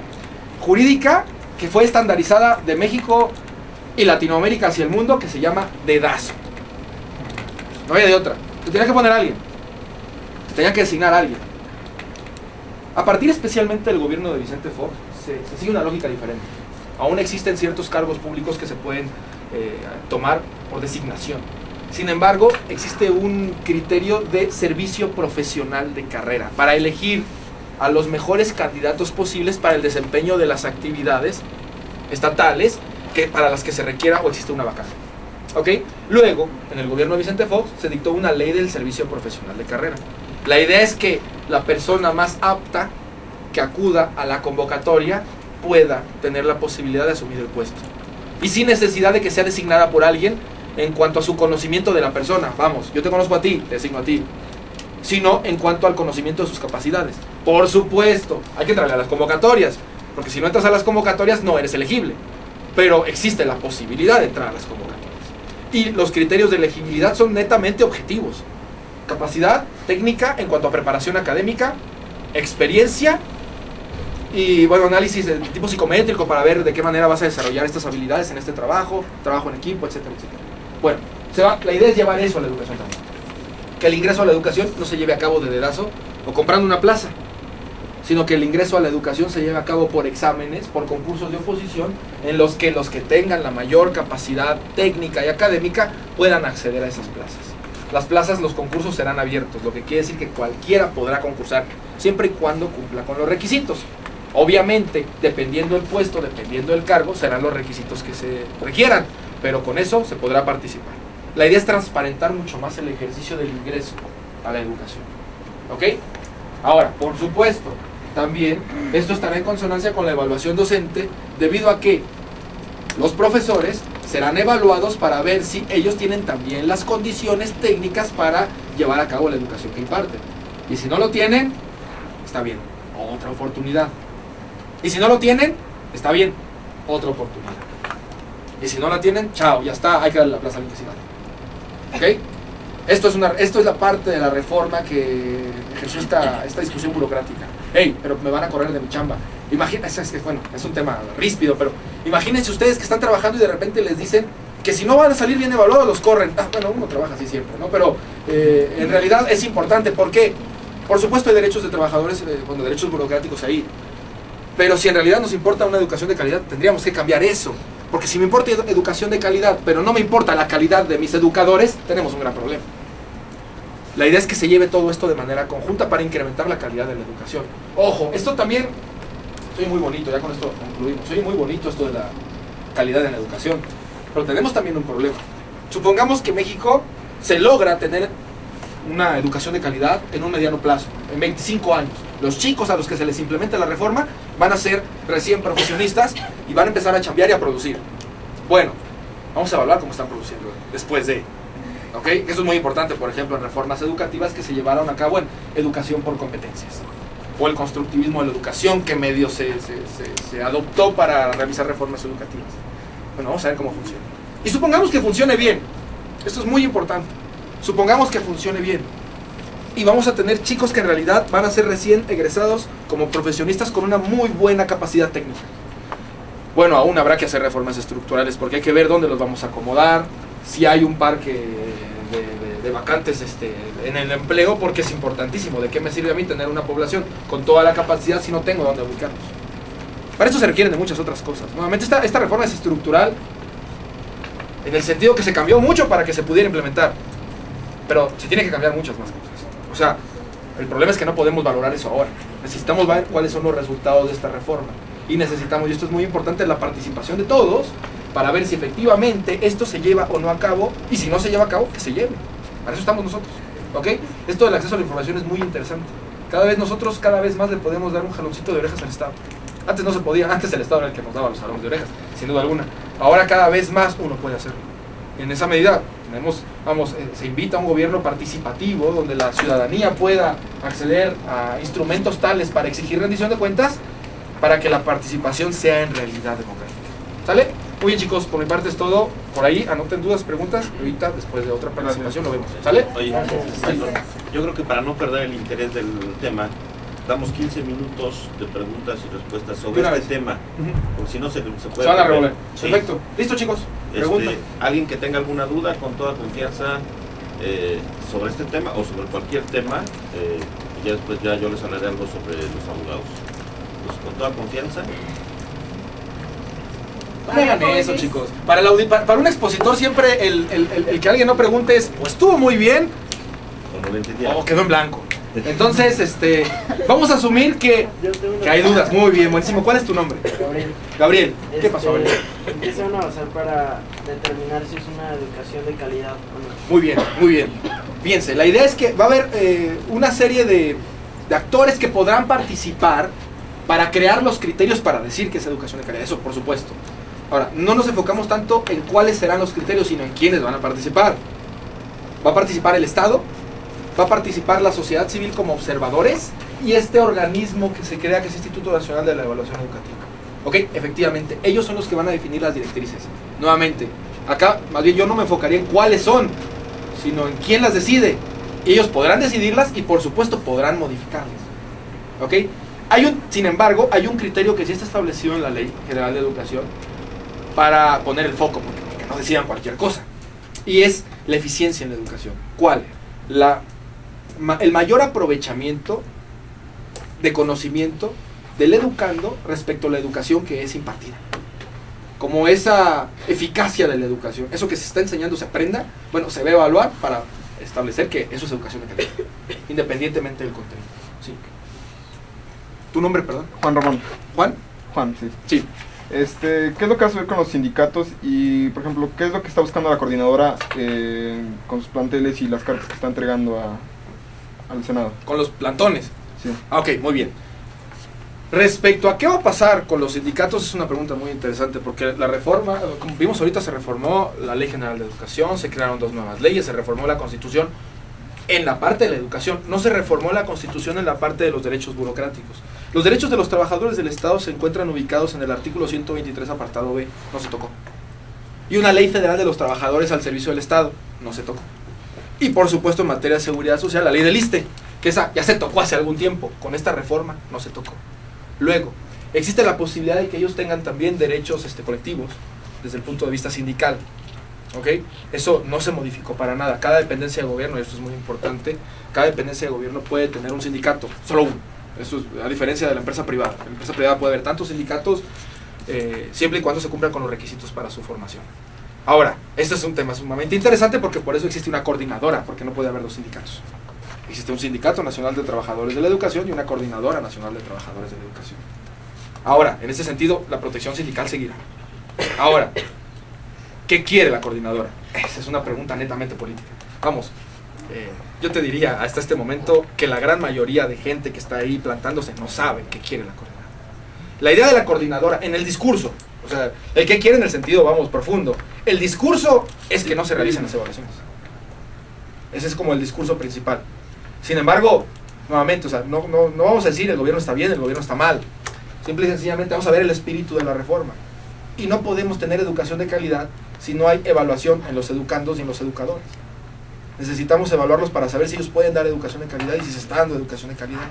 jurídica, que fue estandarizada de México y Latinoamérica hacia el mundo, que se llama dedazo. No había de otra. Te tenía que poner a alguien. Te tenía que designar a alguien. A partir especialmente del gobierno de Vicente Fox, se sigue una lógica diferente. Aún existen ciertos cargos públicos que se pueden tomar por designación. Sin embargo, existe un criterio de servicio profesional de carrera para elegir a los mejores candidatos posibles para el desempeño de las actividades estatales para las que se requiera o existe una vacante. ¿Ok? Luego, en el gobierno de Vicente Fox, se dictó una ley del servicio profesional de carrera. La idea es que la persona más apta que acuda a la convocatoria pueda tener la posibilidad de asumir el puesto. Y sin necesidad de que sea designada por alguien en cuanto a su conocimiento de la persona. Vamos, yo te conozco a ti, te designo a ti. Sino en cuanto al conocimiento de sus capacidades. Por supuesto, hay que entrarle a las convocatorias, porque si no entras a las convocatorias no eres elegible. Pero existe la posibilidad de entrar a las convocatorias. Y los criterios de elegibilidad son netamente objetivos. Capacidad técnica en cuanto a preparación académica, experiencia y bueno, análisis de tipo psicométrico para ver de qué manera vas a desarrollar estas habilidades en este trabajo, trabajo en equipo, etcétera, etcétera. Bueno, la idea es llevar eso a la educación también. Que el ingreso a la educación no se lleve a cabo de dedazo o comprando una plaza, sino que el ingreso a la educación se lleve a cabo por exámenes, por concursos de oposición, en los que tengan la mayor capacidad técnica y académica puedan acceder a esas plazas. Las plazas, los concursos serán abiertos, lo que quiere decir que cualquiera podrá concursar, siempre y cuando cumpla con los requisitos. Obviamente, dependiendo del puesto, dependiendo del cargo, serán los requisitos que se requieran, pero con eso se podrá participar. La idea es transparentar mucho más el ejercicio del ingreso a la educación. ¿Ok? Ahora, por supuesto, también esto estará en consonancia con la evaluación docente, debido a que los profesores serán evaluados para ver si ellos tienen también las condiciones técnicas para llevar a cabo la educación que imparten. Y si no lo tienen, está bien, otra oportunidad. Y si no lo tienen, está bien, otra oportunidad. Y si no la tienen, chao, ya está, hay que darle la plaza al que siga. ¿Ok? Esto es la parte de la reforma que ejerció esta discusión burocrática. Hey, pero me van a correr de mi chamba. Imagínense, es un tema ríspido, pero imagínense ustedes que están trabajando y de repente les dicen que si no van a salir bien evaluados, los corren. Bueno, uno trabaja así siempre, ¿no? Pero en realidad es importante. ¿Por qué? Por supuesto hay derechos de trabajadores, derechos burocráticos ahí. Pero si en realidad nos importa una educación de calidad, tendríamos que cambiar eso. Porque si me importa educación de calidad, pero no me importa la calidad de mis educadores, tenemos un gran problema. La idea es que se lleve todo esto de manera conjunta para incrementar la calidad de la educación. Ojo, esto también, soy muy bonito, ya con esto concluimos, soy muy bonito esto de la calidad en la educación, pero tenemos también un problema. Supongamos que México se logra tener una educación de calidad en un mediano plazo, en 25 años. Los chicos a los que se les implementa la reforma van a ser recién profesionistas y van a empezar a chambear y a producir. Bueno, vamos a evaluar cómo están produciendo después de... ¿Ok? Eso es muy importante, por ejemplo, en reformas educativas que se llevaron a cabo en educación por competencias. O el constructivismo de la educación que medio se adoptó para realizar reformas educativas. Bueno, vamos a ver cómo funciona. Y supongamos que funcione bien. Esto es muy importante. Supongamos que funcione bien. Y vamos a tener chicos que en realidad van a ser recién egresados como profesionistas con una muy buena capacidad técnica. Bueno, aún habrá que hacer reformas estructurales porque hay que ver dónde los vamos a acomodar, si hay un parque de vacantes en el empleo, porque es importantísimo. ¿De qué me sirve a mí tener una población con toda la capacidad si no tengo dónde ubicarlos? Para eso se requieren de muchas otras cosas. Nuevamente, esta reforma es estructural en el sentido que se cambió mucho para que se pudiera implementar, pero se tiene que cambiar muchas más cosas. O sea, el problema es que no podemos valorar eso ahora. Necesitamos ver cuáles son los resultados de esta reforma. Y necesitamos, y esto es muy importante, la participación de todos para ver si efectivamente esto se lleva o no a cabo, y si no se lleva a cabo, que se lleve. Para eso estamos nosotros, ¿ok? Esto del acceso a la información es muy interesante. Cada vez más le podemos dar un jaloncito de orejas al Estado. Antes no se podía, antes el Estado era el que nos daba los jalones de orejas, sin duda alguna. Ahora cada vez más uno puede hacerlo. En esa medida, se invita a un gobierno participativo donde la ciudadanía pueda acceder a instrumentos tales para exigir rendición de cuentas, para que la participación sea en realidad democrática. ¿Sale? Muy bien, chicos, por mi parte es todo. Por ahí, anoten dudas, preguntas, y ahorita, después de otra participación, lo vemos. ¿Sale? Oye, yo creo que para no perder el interés del tema, damos 15 minutos de preguntas y respuestas sobre este tema, porque si no se puede... Se van a revolver. Sí. Perfecto. Listo, chicos. Pregunta. Alguien que tenga alguna duda, con toda confianza, sobre este tema o sobre cualquier tema, y ya después yo les hablaré algo sobre los abogados. Pues con toda confianza. No hagan eso, chicos. Para un expositor siempre el que alguien no pregunte es o estuvo muy bien o quedó en blanco. Entonces, vamos a asumir que hay dudas. Muy bien, buenísimo. ¿Cuál es tu nombre? Gabriel. Gabriel. ¿Qué pasó, Gabriel? ¿Qué se van a basar para determinar si es una educación de calidad o no? Muy bien, muy bien. Fíjense, la idea es que va a haber una serie de actores que podrán participar para crear los criterios para decir que es educación de calidad. Eso, por supuesto. Ahora, no nos enfocamos tanto en cuáles serán los criterios, sino en quiénes van a participar. Va a participar el Estado, va a participar la sociedad civil como observadores y este organismo que se crea, que es el Instituto Nacional de la Evaluación Educativa. ¿Ok? Efectivamente, ellos son los que van a definir las directrices. Nuevamente, acá más bien yo no me enfocaría en cuáles son, sino en quién las decide. Ellos podrán decidirlas y por supuesto podrán modificarlas. ¿Ok? Sin embargo, hay un criterio que sí está establecido en la Ley General de Educación para poner el foco, porque no decidan cualquier cosa. Y es la eficiencia en la educación. ¿Cuál? El mayor aprovechamiento de conocimiento del educando respecto a la educación que es impartida. Como esa eficacia de la educación, eso que se está enseñando se aprenda, bueno, se va a evaluar para establecer que eso es educación de calidad, independientemente del contenido. ¿Sí? ¿Tu nombre, perdón? Juan Ramón. ¿Juan? Juan, sí. Sí. ¿Qué es lo que vas a ver con los sindicatos y, por ejemplo, qué es lo que está buscando la coordinadora con sus planteles y las cartas que está entregando al Senado? Con los plantones. Sí. Ok, muy bien. Respecto a qué va a pasar con los sindicatos es una pregunta muy interesante porque la reforma, como vimos ahorita, se reformó la Ley General de Educación, se crearon 2 nuevas leyes, se reformó la Constitución en la parte de la educación, no se reformó la Constitución en la parte de los derechos burocráticos. Los derechos de los trabajadores del Estado se encuentran ubicados en el artículo 123 apartado B, no se tocó. Y una Ley Federal de los Trabajadores al Servicio del Estado, no se tocó. Y por supuesto en materia de seguridad social, la Ley del ISSSTE, que esa ya se tocó hace algún tiempo, con esta reforma no se tocó. Luego, existe la posibilidad de que ellos tengan también derechos colectivos desde el punto de vista sindical. ¿Ok? Eso no se modificó para nada. Cada dependencia de gobierno, y esto es muy importante, cada dependencia de gobierno puede tener un sindicato, solo uno. Eso es a diferencia de la empresa privada. En la empresa privada puede haber tantos sindicatos siempre y cuando se cumplan con los requisitos para su formación. Ahora, este es un tema sumamente interesante porque por eso existe una coordinadora, porque no puede haber 2 sindicatos. Existe un Sindicato Nacional de Trabajadores de la Educación y una Coordinadora Nacional de Trabajadores de la Educación. Ahora, en ese sentido, la protección sindical seguirá. Ahora, ¿qué quiere la coordinadora? Esa es una pregunta netamente política. Vamos, yo te diría hasta este momento que la gran mayoría de gente que está ahí plantándose no sabe qué quiere la coordinadora. La idea de la coordinadora en el discurso, o sea, el que quiere en el sentido, vamos, profundo, el discurso es que no se realicen las evaluaciones. Ese es como el discurso principal. Sin embargo, nuevamente, o sea, no vamos a decir el gobierno está bien, el gobierno está mal. Simple y sencillamente vamos a ver el espíritu de la reforma. Y no podemos tener educación de calidad si no hay evaluación en los educandos y en los educadores. Necesitamos evaluarlos para saber si ellos pueden dar educación de calidad y si se está dando educación de calidad.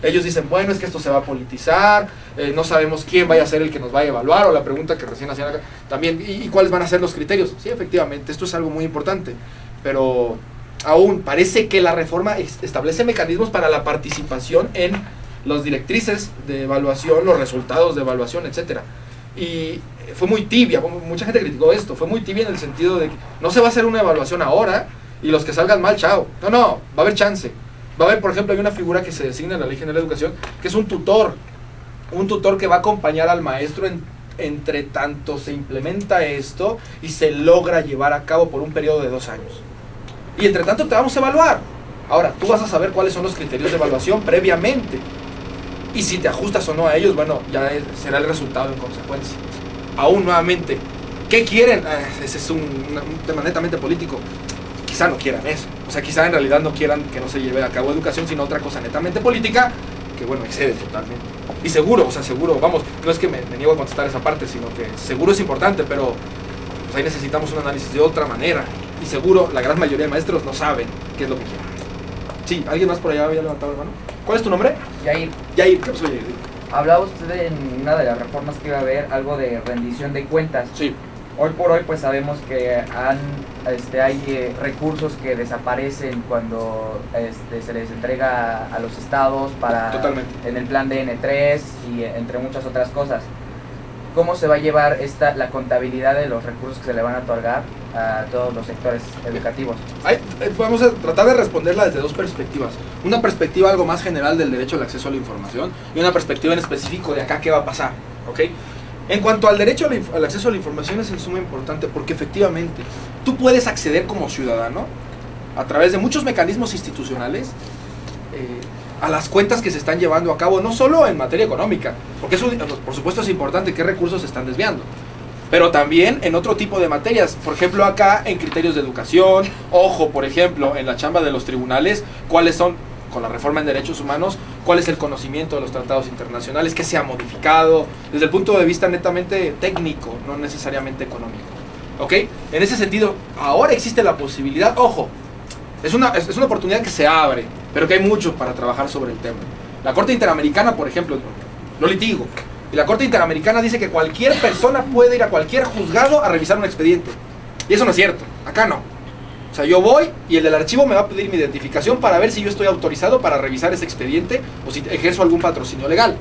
Ellos dicen, bueno, es que esto se va a politizar, no sabemos quién vaya a ser el que nos vaya a evaluar, o la pregunta que recién hacían acá, también, ¿y cuáles van a ser los criterios? Sí, efectivamente, esto es algo muy importante, pero aún parece que la reforma establece mecanismos para la participación en las directrices de evaluación, los resultados de evaluación, etcétera. Y fue muy tibia, mucha gente criticó esto, fue muy tibia en el sentido de que no se va a hacer una evaluación ahora y los que salgan mal, chao. No, va a haber chance. Va a haber, por ejemplo, hay una figura que se designa en la Ley General de Educación, que es un tutor que va a acompañar al maestro entre tanto se implementa esto y se logra llevar a cabo por un periodo de 2 años. Y entre tanto te vamos a evaluar. Ahora, tú vas a saber cuáles son los criterios de evaluación previamente. Y si te ajustas o no a ellos, bueno, ya será el resultado en consecuencia. Aún nuevamente, ¿qué quieren? Ese es un tema netamente político. Quizá no quieran eso. O sea, quizá en realidad no quieran que no se lleve a cabo educación, sino otra cosa netamente política, que bueno, excede totalmente. Y seguro, o sea, seguro, vamos, no es que me niego a contestar esa parte, sino que seguro es importante, pero pues ahí necesitamos un análisis de otra manera. Y seguro la gran mayoría de maestros no saben qué es lo que quieren. Sí, ¿alguien más por allá había levantado la mano? ¿Cuál es tu nombre? Yair, Yair, ¿qué pasó, Yair? hablaba usted en una de las reformas que iba a haber algo de rendición de cuentas. Sí. Hoy por hoy pues sabemos que hay recursos que desaparecen cuando se les entrega a los estados para Totalmente. en el plan de N3 y entre muchas otras cosas. ¿Cómo se va a llevar la contabilidad de los recursos que se le van a otorgar a todos los sectores educativos? Vamos a tratar de responderla desde dos perspectivas. Una perspectiva algo más general del derecho al acceso a la información y una perspectiva en específico de acá qué va a pasar, ¿ok? En cuanto al derecho al acceso a la información es en suma importante porque efectivamente tú puedes acceder como ciudadano a través de muchos mecanismos institucionales a las cuentas que se están llevando a cabo, no solo en materia económica, porque eso por supuesto es importante, qué recursos se están desviando, pero también en otro tipo de materias, por ejemplo acá en criterios de educación, ojo, por ejemplo, en la chamba de los tribunales, cuáles son, con la reforma en derechos humanos, cuál es el conocimiento de los tratados internacionales, qué se ha modificado, desde el punto de vista netamente técnico, no necesariamente económico, ¿ok? En ese sentido, ahora existe la posibilidad, ojo, es una oportunidad que se abre, pero que hay mucho para trabajar sobre el tema. La Corte Interamericana, por ejemplo, no litigo, y la Corte Interamericana dice que cualquier persona puede ir a cualquier juzgado a revisar un expediente. Y eso no es cierto, acá no. O sea, yo voy y el del archivo me va a pedir mi identificación para ver si yo estoy autorizado para revisar ese expediente o si ejerzo algún patrocinio legal.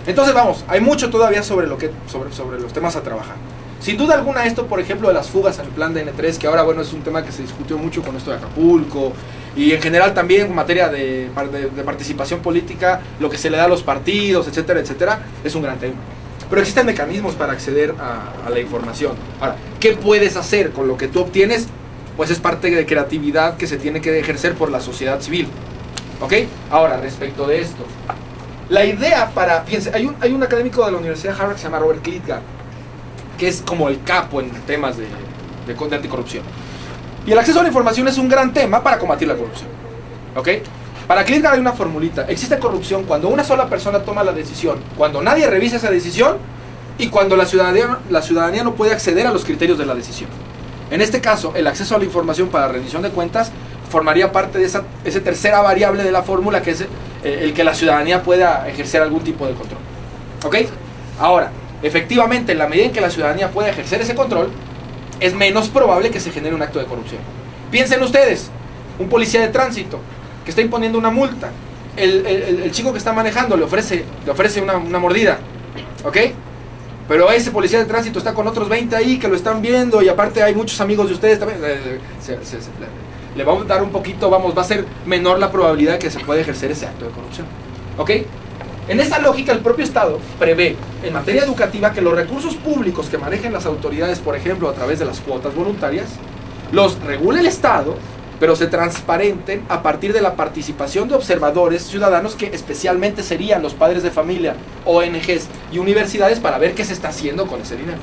Entonces vamos, hay mucho todavía sobre los temas a trabajar. Sin duda alguna esto, por ejemplo, de las fugas en el plan de N3, que ahora bueno es un tema que se discutió mucho con esto de Acapulco, y en general también en materia de participación política, lo que se le da a los partidos, etcétera, etcétera, es un gran tema. Pero existen mecanismos para acceder a la información. Ahora, ¿qué puedes hacer con lo que tú obtienes? Pues es parte de creatividad que se tiene que ejercer por la sociedad civil. ¿Ok? Ahora, respecto de esto, la idea fíjense, hay un académico de la Universidad de Harvard que se llama Robert Klitgard, que es como el capo en temas de anticorrupción. Y el acceso a la información es un gran tema para combatir la corrupción. ¿Ok? Para Klitgard hay una formulita. Existe corrupción cuando una sola persona toma la decisión, cuando nadie revisa esa decisión y cuando la ciudadanía no puede acceder a los criterios de la decisión. En este caso, el acceso a la información para rendición de cuentas formaría parte de esa tercera variable de la fórmula, que es el que la ciudadanía pueda ejercer algún tipo de control. ¿Ok? Ahora, efectivamente, en la medida en que la ciudadanía pueda ejercer ese control, es menos probable que se genere un acto de corrupción. Piensen ustedes, un policía de tránsito que está imponiendo una multa, el chico que está manejando le ofrece una mordida, ¿ok? Pero ese policía de tránsito está con otros 20 ahí que lo están viendo y aparte hay muchos amigos de ustedes también. Le vamos a dar un poquito, va a ser menor la probabilidad de que se pueda ejercer ese acto de corrupción. ¿Ok? En esta lógica, el propio Estado prevé en materia educativa que los recursos públicos que manejen las autoridades, por ejemplo, a través de las cuotas voluntarias, los regule el Estado, pero se transparenten a partir de la participación de observadores ciudadanos que especialmente serían los padres de familia, ONGs y universidades para ver qué se está haciendo con ese dinero.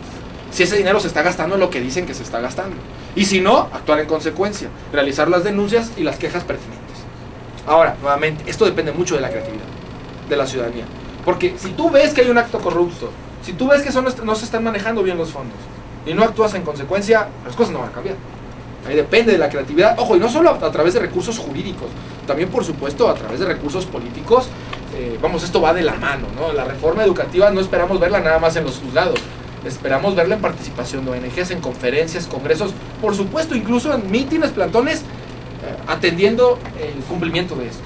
Si ese dinero se está gastando en lo que dicen que se está gastando. Y si no, actuar en consecuencia, realizar las denuncias y las quejas pertinentes. Ahora, nuevamente, esto depende mucho de la creatividad de la ciudadanía. Porque si tú ves que hay un acto corrupto, si tú ves que no se están manejando bien los fondos y no actúas en consecuencia, las cosas no van a cambiar. Ahí depende de la creatividad. Ojo, y no solo a través de recursos jurídicos, también por supuesto a través de recursos políticos. Esto va de la mano, ¿no? La reforma educativa no esperamos verla nada más en los juzgados. Esperamos verla en participación de ONGs, en conferencias, congresos, por supuesto incluso en mítines, plantones, atendiendo el cumplimiento de esto.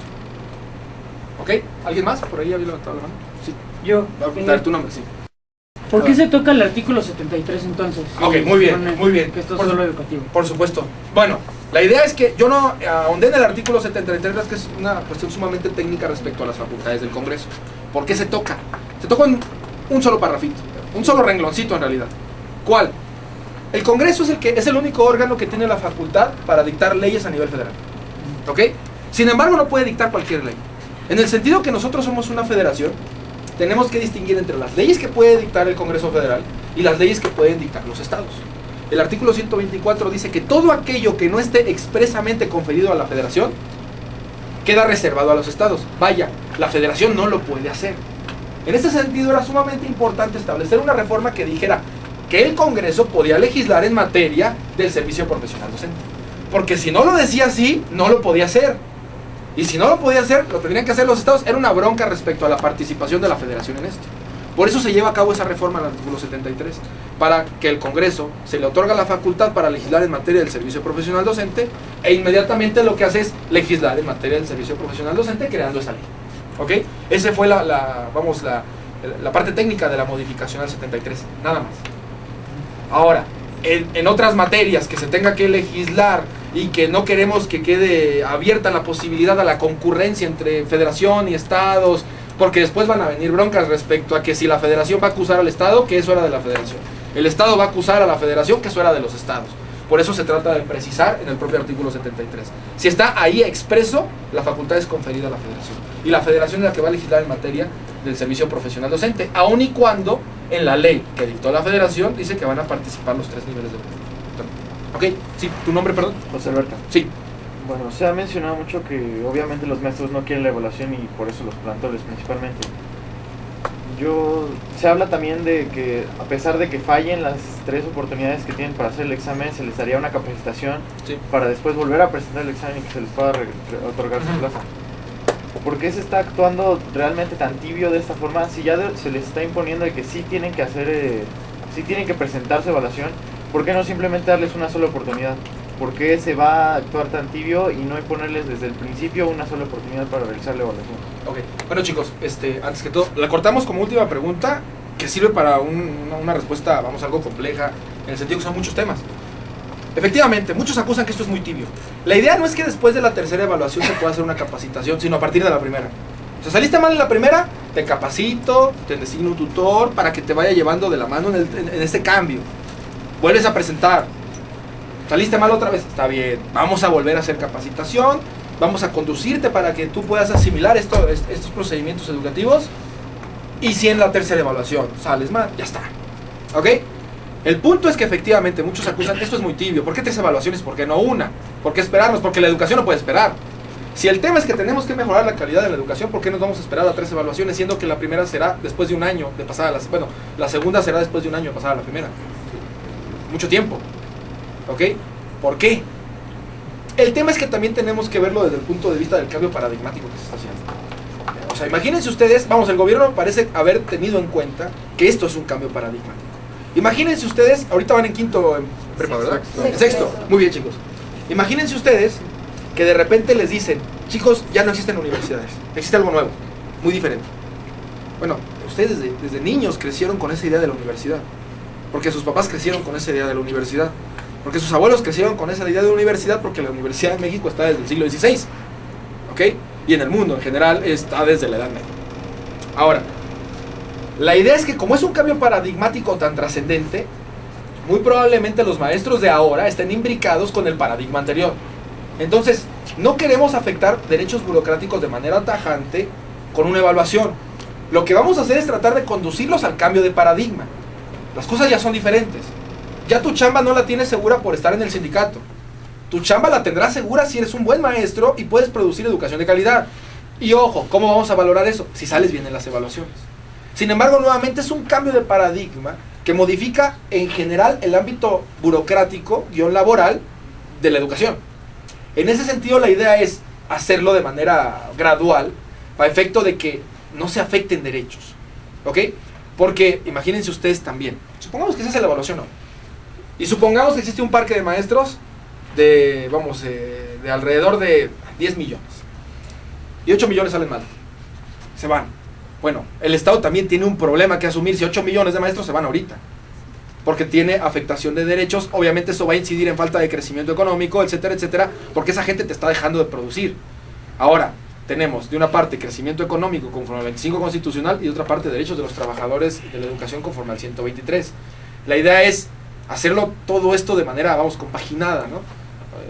¿Ok? ¿Alguien más? Por ahí había levantado la mano. Sí. Yo. Dar tu nombre, sí. ¿Por qué se toca el artículo 73 entonces? Ok, muy bien, muy bien. Que esto es solo educativo. Por supuesto. Bueno, la idea es que yo no ahondé en el artículo 73, que es una cuestión sumamente técnica respecto a las facultades del Congreso. ¿Por qué se toca? Se toca en un solo parrafito, un solo rengloncito en realidad. ¿Cuál? El Congreso es el único órgano que tiene la facultad para dictar leyes a nivel federal. ¿Ok? Sin embargo, no puede dictar cualquier ley. En el sentido que nosotros somos una federación, tenemos que distinguir entre las leyes que puede dictar el Congreso Federal y las leyes que pueden dictar los estados. El artículo 124 dice que todo aquello que no esté expresamente conferido a la federación queda reservado a los estados. Vaya, la federación no lo puede hacer. En este sentido era sumamente importante establecer una reforma que dijera que el Congreso podía legislar en materia del servicio profesional docente. Porque si no lo decía así, no lo podía hacer. Y si no lo podía hacer, lo tendrían que hacer los estados. Era una bronca respecto a la participación de la federación en esto. Por eso se lleva a cabo esa reforma al artículo 73, para que el Congreso se le otorga la facultad para legislar en materia del servicio profesional docente, e inmediatamente lo que hace es legislar en materia del servicio profesional docente creando esa ley. ¿Ok? Esa fue la parte técnica de la modificación al 73, nada más. Ahora, en otras materias que se tenga que legislar y que no queremos que quede abierta la posibilidad a la concurrencia entre federación y estados, porque después van a venir broncas respecto a que si la federación va a acusar al estado, que eso era de la federación, el estado va a acusar a la federación, que eso era de los estados. Por eso se trata de precisar en el propio artículo 73. Si está ahí expreso, la facultad es conferida a la federación, y la federación es la que va a legislar en materia del servicio profesional docente, aun y cuando en la ley que dictó la federación dice que van a participar los 3 niveles de gobierno. Ok, sí, tu nombre, perdón. José Alberto. Sí. Bueno, se ha mencionado mucho que obviamente los maestros no quieren la evaluación y por eso los plantores principalmente. Se habla también de que a pesar de que fallen las 3 oportunidades que tienen para hacer el examen, se les daría una capacitación para después volver a presentar el examen y que se les pueda otorgar su plaza. ¿Por qué se está actuando realmente tan tibio de esta forma? Si ya se les está imponiendo de que sí tienen que hacer, sí tienen que presentar su evaluación, ¿por qué no simplemente darles una sola oportunidad? ¿Por qué se va a actuar tan tibio y no imponerles desde el principio una sola oportunidad para realizar la evaluación? Ok, bueno chicos, antes que todo, la cortamos como última pregunta que sirve para una respuesta, vamos, algo compleja, en el sentido que son muchos temas. Efectivamente, muchos acusan que esto es muy tibio. La idea no es que después de la tercera evaluación se pueda hacer una capacitación, sino a partir de la primera. O sea, saliste mal en la primera, te capacito, te designo un tutor para que te vaya llevando de la mano en este cambio. Vuelves a presentar. Saliste mal otra vez, está bien, vamos a volver a hacer capacitación, vamos a conducirte para que tú puedas asimilar estos procedimientos educativos, y si en la tercera evaluación sales mal, ya está. ¿Ok? El punto es que efectivamente muchos acusan que esto es muy tibio. ¿Por qué 3 evaluaciones? ¿Por qué no una? ¿Por qué esperarnos? Porque la educación no puede esperar. Si el tema es que tenemos que mejorar la calidad de la educación, ¿por qué nos vamos a esperar a 3 evaluaciones, siendo que la primera será después de un año de pasada la segunda será después de un año de pasada la primera? Mucho tiempo. ¿Ok? ¿Por qué? El tema es que también tenemos que verlo desde el punto de vista del cambio paradigmático que se está haciendo. O sea, imagínense ustedes, vamos, el gobierno parece haber tenido en cuenta que esto es un cambio paradigmático. Imagínense ustedes, ahorita van en quinto en prepa, ¿verdad? En sexto. Muy bien, chicos. Imagínense ustedes que de repente les dicen, chicos, ya no existen universidades, existe algo nuevo, muy diferente. Bueno, ustedes desde niños crecieron con esa idea de la universidad, porque sus papás crecieron con esa idea de la universidad, porque sus abuelos crecieron con esa idea de la universidad, porque la universidad en México está desde el siglo XVI, ¿ok? Y en el mundo en general está desde la Edad Media. Ahora, la idea es que como es un cambio paradigmático tan trascendente, muy probablemente los maestros de ahora estén imbricados con el paradigma anterior. Entonces, no queremos afectar derechos burocráticos de manera tajante con una evaluación. Lo que vamos a hacer es tratar de conducirlos al cambio de paradigma. Las cosas ya son diferentes. Ya tu chamba no la tienes segura por estar en el sindicato. Tu chamba la tendrás segura si eres un buen maestro y puedes producir educación de calidad. Y ojo, ¿cómo vamos a valorar eso? Si sales bien en las evaluaciones. Sin embargo, nuevamente es un cambio de paradigma que modifica en general el ámbito burocrático, laboral, de la educación. En ese sentido, la idea es hacerlo de manera gradual, a efecto de que no se afecten derechos. ¿Ok? Porque, imagínense ustedes también, supongamos que se hace la evaluación hoy, y supongamos que existe un parque de maestros de alrededor de 10 millones, y 8 millones salen mal, se van. Bueno, el Estado también tiene un problema que asumir si 8 millones de maestros se van ahorita, porque tiene afectación de derechos. Obviamente eso va a incidir en falta de crecimiento económico, etcétera, etcétera, porque esa gente te está dejando de producir. Ahora, tenemos de una parte crecimiento económico conforme al 25 constitucional y de otra parte derechos de los trabajadores de la educación conforme al 123. La idea es hacerlo todo esto de manera, compaginada, ¿no?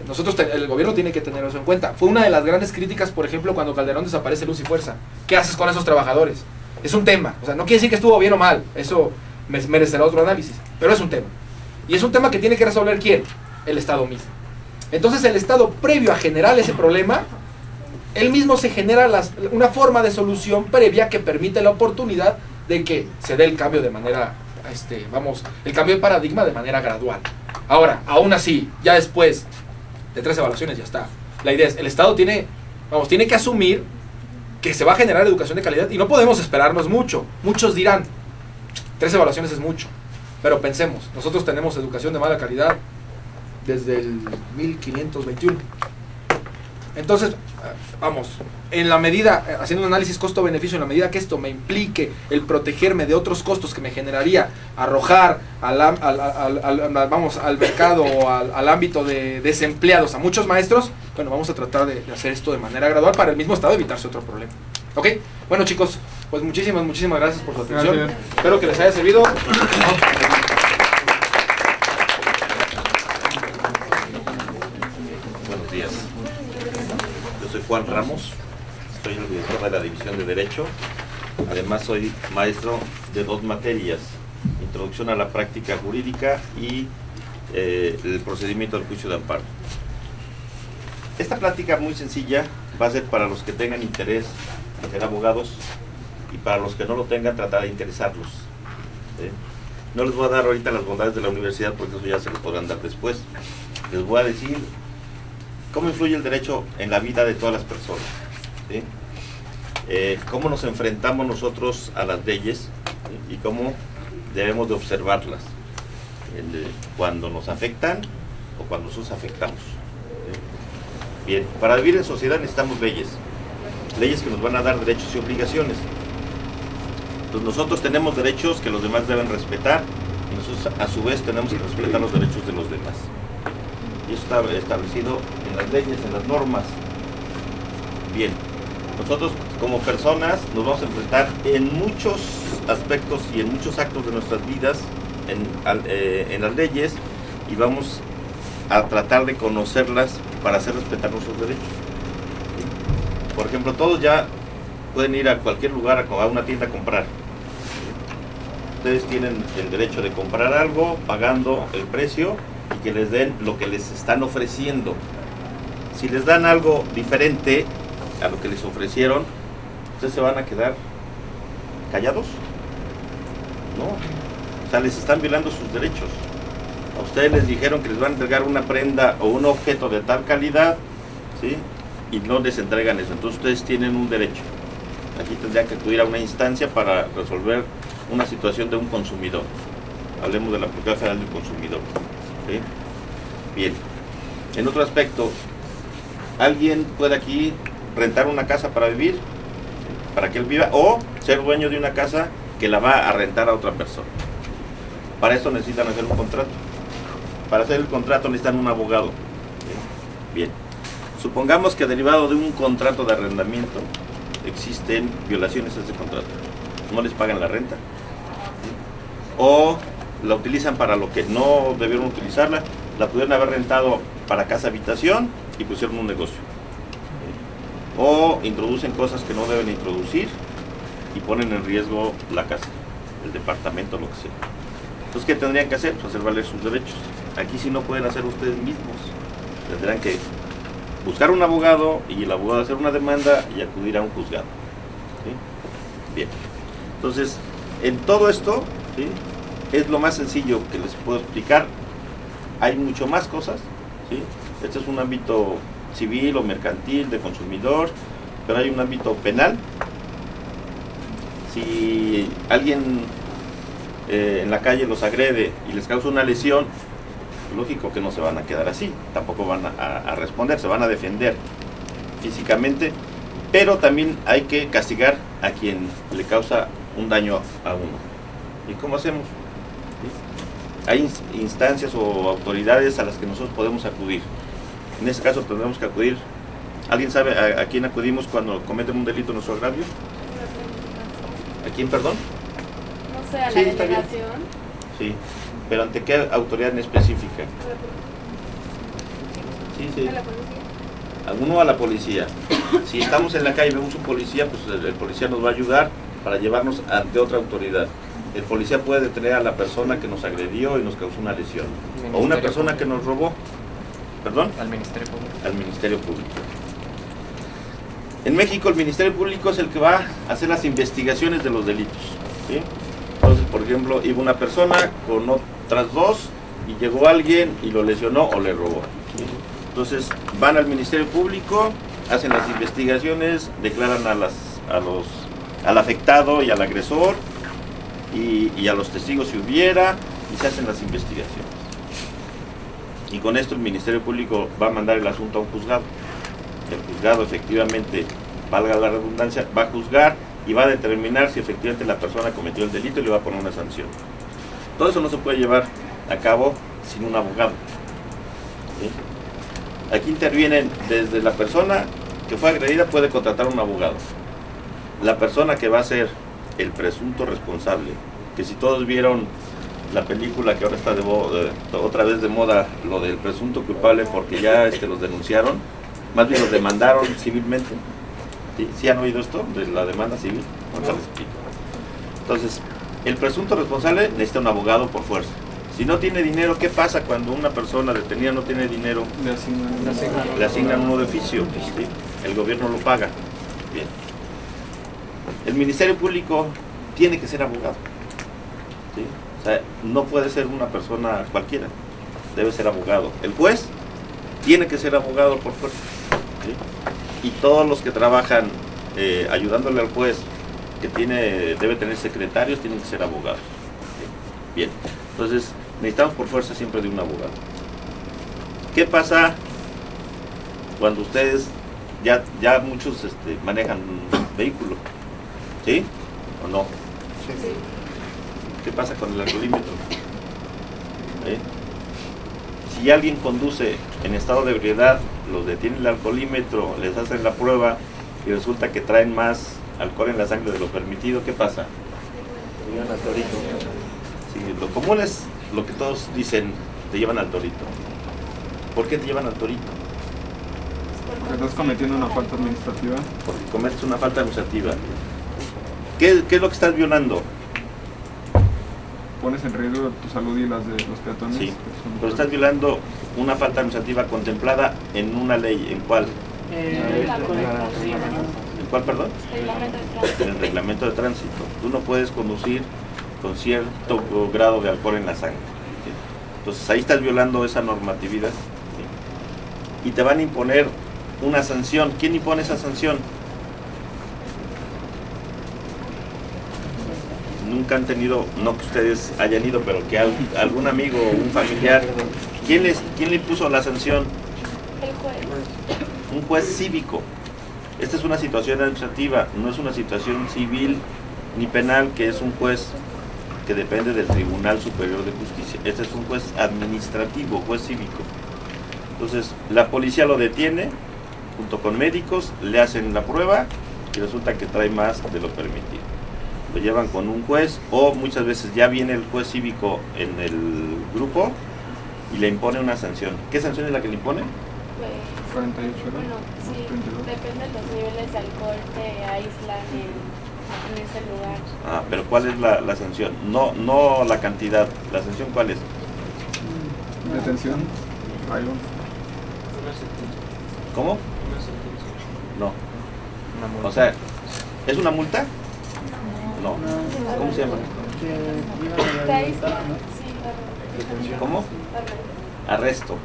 el gobierno tiene que tener eso en cuenta. Fue una de las grandes críticas, por ejemplo, cuando Calderón desaparece Luz y Fuerza. ¿Qué haces con esos trabajadores? Es un tema. O sea, no quiere decir que estuvo bien o mal. Eso merecerá otro análisis. Pero es un tema. Y es un tema que tiene que resolver ¿quién? El Estado mismo. Entonces el Estado, previo a generar ese problema, él mismo se genera una forma de solución previa que permite la oportunidad de que se dé el cambio de manera, el cambio de paradigma de manera gradual. Ahora, aún así, ya después de 3 evaluaciones ya está. La idea es, el Estado tiene que asumir que se va a generar educación de calidad y no podemos esperarnos mucho. Muchos dirán, 3 evaluaciones es mucho, pero pensemos, nosotros tenemos educación de mala calidad desde el 1521. Entonces, en la medida, haciendo un análisis costo-beneficio, en la medida que esto me implique el protegerme de otros costos que me generaría arrojar al mercado o al ámbito de desempleados a muchos maestros, bueno, vamos a tratar de hacer esto de manera gradual para el mismo Estado evitarse otro problema. ¿Ok? Bueno, chicos, pues muchísimas gracias por su atención. Gracias. Espero que les haya servido. Buenos días. Yo soy Juan Ramos, soy el director de la División de Derecho. Además soy maestro de 2 materias, Introducción a la Práctica Jurídica y el procedimiento del juicio de amparo. Esta plática muy sencilla va a ser para los que tengan interés en ser abogados y para los que no lo tengan, tratar de interesarlos. No les voy a dar ahorita las bondades de la universidad porque eso ya se los podrán dar después. Les voy a decir cómo influye el derecho en la vida de todas las personas. ¿Sí? Cómo nos enfrentamos nosotros a las leyes, ¿sí? Y cómo debemos de observarlas cuando nos afectan o cuando nosotros afectamos. ¿Sí? Bien, para vivir en sociedad necesitamos leyes que nos van a dar derechos y obligaciones. Entonces nosotros tenemos derechos que los demás deben respetar y nosotros a su vez tenemos que respetar los derechos de los demás. Y eso está establecido en las leyes, en las normas. Bien, nosotros como personas nos vamos a enfrentar en muchos aspectos y en muchos actos de nuestras vidas en las leyes y vamos a tratar de conocerlas para hacer respetar nuestros derechos. Por ejemplo, todos ya pueden ir a cualquier lugar, a una tienda a comprar. Ustedes tienen el derecho de comprar algo pagando el precio y que les den lo que les están ofreciendo. Si les dan algo diferente a lo que les ofrecieron, ¿ustedes se van a quedar callados? No, o sea, les están violando sus derechos. A ustedes les dijeron que les van a entregar una prenda o un objeto de tal calidad, ¿sí? Y no les entregan eso, entonces ustedes tienen un derecho. Aquí tendrían que acudir a una instancia para resolver una situación de un consumidor. Hablemos de la Procuraduría Federal del Consumidor. ¿Sí? Bien. En otro aspecto, alguien puede aquí rentar una casa para vivir, para que él viva, o ser dueño de una casa que la va a rentar a otra persona. Para eso necesitan hacer un contrato. Para hacer el contrato necesitan un abogado. ¿Sí? Bien. Supongamos que derivado de un contrato de arrendamiento existen violaciones a ese contrato. No les pagan la renta. ¿Sí? O la utilizan para lo que no debieron utilizarla. La pudieron haber rentado para casa habitación y pusieron un negocio. ¿Sí? O introducen cosas que no deben introducir y ponen en riesgo la casa, el departamento, lo que sea. Entonces, ¿qué tendrían que hacer? Pues hacer valer sus derechos. Aquí sí no pueden hacer ustedes mismos. Tendrán que buscar un abogado y el abogado hacer una demanda y acudir a un juzgado. ¿Sí? Bien. Entonces, en todo esto, ¿sí? Es lo más sencillo que les puedo explicar. Hay mucho más cosas, ¿sí? Este es un ámbito civil o mercantil de consumidor, pero hay un ámbito penal. Si alguien en la calle los agrede y les causa una lesión, lógico que no se van a quedar así, tampoco van a responder, se van a defender físicamente, pero también hay que castigar a quien le causa un daño a uno. ¿Y cómo hacemos? ¿Sí? Hay instancias o autoridades a las que nosotros podemos acudir. En este caso tendremos que acudir. ¿Alguien sabe a quién acudimos cuando cometen un delito en nuestro agravio? ¿A quién, perdón? No sé, a la Sí, está bien. delegación. Sí, pero ¿ante qué autoridad en específica? Sí, sí. Uno a la policía. Si estamos en la calle y vemos un policía, pues el policía nos va a ayudar para llevarnos ante otra autoridad. El policía puede detener a la persona que nos agredió y nos causó una lesión. O una persona que nos robó. ¿Perdón? Al Ministerio Público. Al Ministerio Público. En México el Ministerio Público es el que va a hacer las investigaciones de los delitos. ¿Sí? Entonces, por ejemplo, iba una persona con otras dos y llegó alguien y lo lesionó o le robó. ¿Sí? Entonces van al Ministerio Público, hacen las investigaciones, declaran al afectado y al agresor y a los testigos si hubiera, y se hacen las investigaciones. Y con esto el Ministerio Público va a mandar el asunto a un juzgado. El juzgado efectivamente, valga la redundancia, va a juzgar y va a determinar si efectivamente la persona cometió el delito y le va a poner una sanción. Todo eso no se puede llevar a cabo sin un abogado. ¿Sí? Aquí intervienen desde la persona que fue agredida, puede contratar a un abogado. La persona que va a ser el presunto responsable, que si todos vieron la película que ahora está otra vez de moda, lo del presunto culpable porque ya los denunciaron, más bien los demandaron civilmente. ¿Sí han oído esto de la demanda civil? Ahorita les explico. Entonces, el presunto responsable necesita un abogado por fuerza. Si no tiene dinero, ¿qué pasa cuando una persona detenida no tiene dinero? Le asignan uno de oficio, ¿sí? El gobierno lo paga. Bien. El Ministerio Público tiene que ser abogado. ¿Sí? O sea, no puede ser una persona cualquiera, debe ser abogado. El juez tiene que ser abogado por fuerza. ¿Sí? Y todos los que trabajan ayudándole al juez, que debe tener secretarios, tienen que ser abogados. ¿Sí? Bien, entonces necesitamos por fuerza siempre de un abogado. ¿Qué pasa cuando ustedes, ya muchos manejan vehículo? ¿Sí? ¿O no? Sí. ¿Qué pasa con el alcoholímetro? Si alguien conduce en estado de ebriedad, los detiene el alcoholímetro, les hacen la prueba y resulta que traen más alcohol en la sangre de lo permitido, ¿qué pasa? Te llevan al torito. Sí, lo común es lo que todos dicen, te llevan al torito. ¿Por qué te llevan al torito? Porque estás cometiendo una falta administrativa. Porque cometes una falta administrativa. ¿Qué es lo que estás violando? Pones en riesgo tu salud y las de los peatones. Sí, pero estás violando una falta administrativa contemplada en una ley. ¿En cuál? ¿En cuál, perdón? En el reglamento de tránsito. Tú no puedes conducir con cierto grado de alcohol en la sangre. ¿Sí? Entonces ahí estás violando esa normatividad. ¿Sí? Y te van a imponer una sanción. ¿Quién impone esa sanción? Nunca han tenido, no que ustedes hayan ido, pero que algún amigo o un familiar, ¿quién le impuso la sanción? El juez. Un juez cívico. Esta es una situación administrativa, no es una situación civil ni penal, que es un juez que depende del Tribunal Superior de Justicia. Este es un juez administrativo, juez cívico. Entonces, la policía lo detiene, junto con médicos, le hacen la prueba y resulta que trae más de lo permitido. Lo llevan con un juez o muchas veces ya viene el juez cívico en el grupo y le impone una sanción. ¿Qué sanción es la que le impone? Pues, 48 horas. bueno, sí, 32. depende de los niveles de alcohol, te aíslan en ese lugar. Ah, pero ¿cuál es la sanción? No la cantidad. ¿La sanción cuál es? Detención. ¿Cómo? No. O sea, ¿es una multa? No. ¿Cómo se llama? Te aíslan, sí, ¿Cómo? Arresto.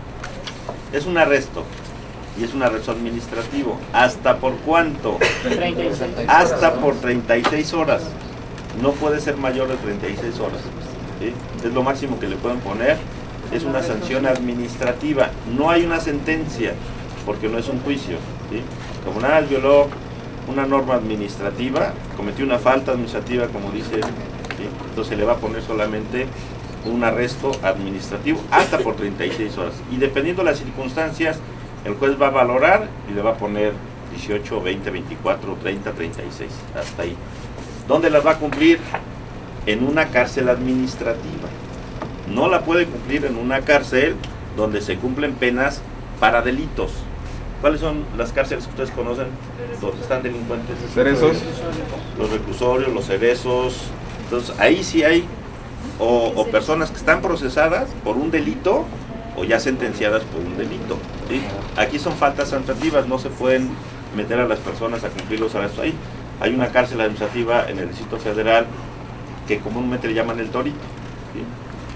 Es un arresto. Y es un arresto administrativo. ¿Hasta por cuánto? 36. Hasta por 36 horas. No puede ser mayor de 36 horas. ¿Sí? Es lo máximo que le pueden poner. Es una sanción administrativa. No hay una sentencia, porque no es un juicio. ¿Sí? Como nada violó una norma administrativa, cometió una falta administrativa, como dice, ¿sí? Entonces le va a poner solamente un arresto administrativo hasta por 36 horas. Y dependiendo de las circunstancias, el juez va a valorar y le va a poner 18, 20, 24, 30, 36, hasta ahí. ¿Dónde las va a cumplir? En una cárcel administrativa. No la puede cumplir en una cárcel donde se cumplen penas para delitos. ¿Cuáles son las cárceles que ustedes conocen? Donde están delincuentes. Cerezos. Los reclusorios, los cerezos. Entonces, ahí sí hay o personas que están procesadas por un delito o ya sentenciadas por un delito, ¿sí? Aquí son faltas administrativas, no se pueden meter a las personas a cumplir los arrestos ahí. Hay una cárcel administrativa en el Distrito Federal que comúnmente le llaman el Torito, ¿sí?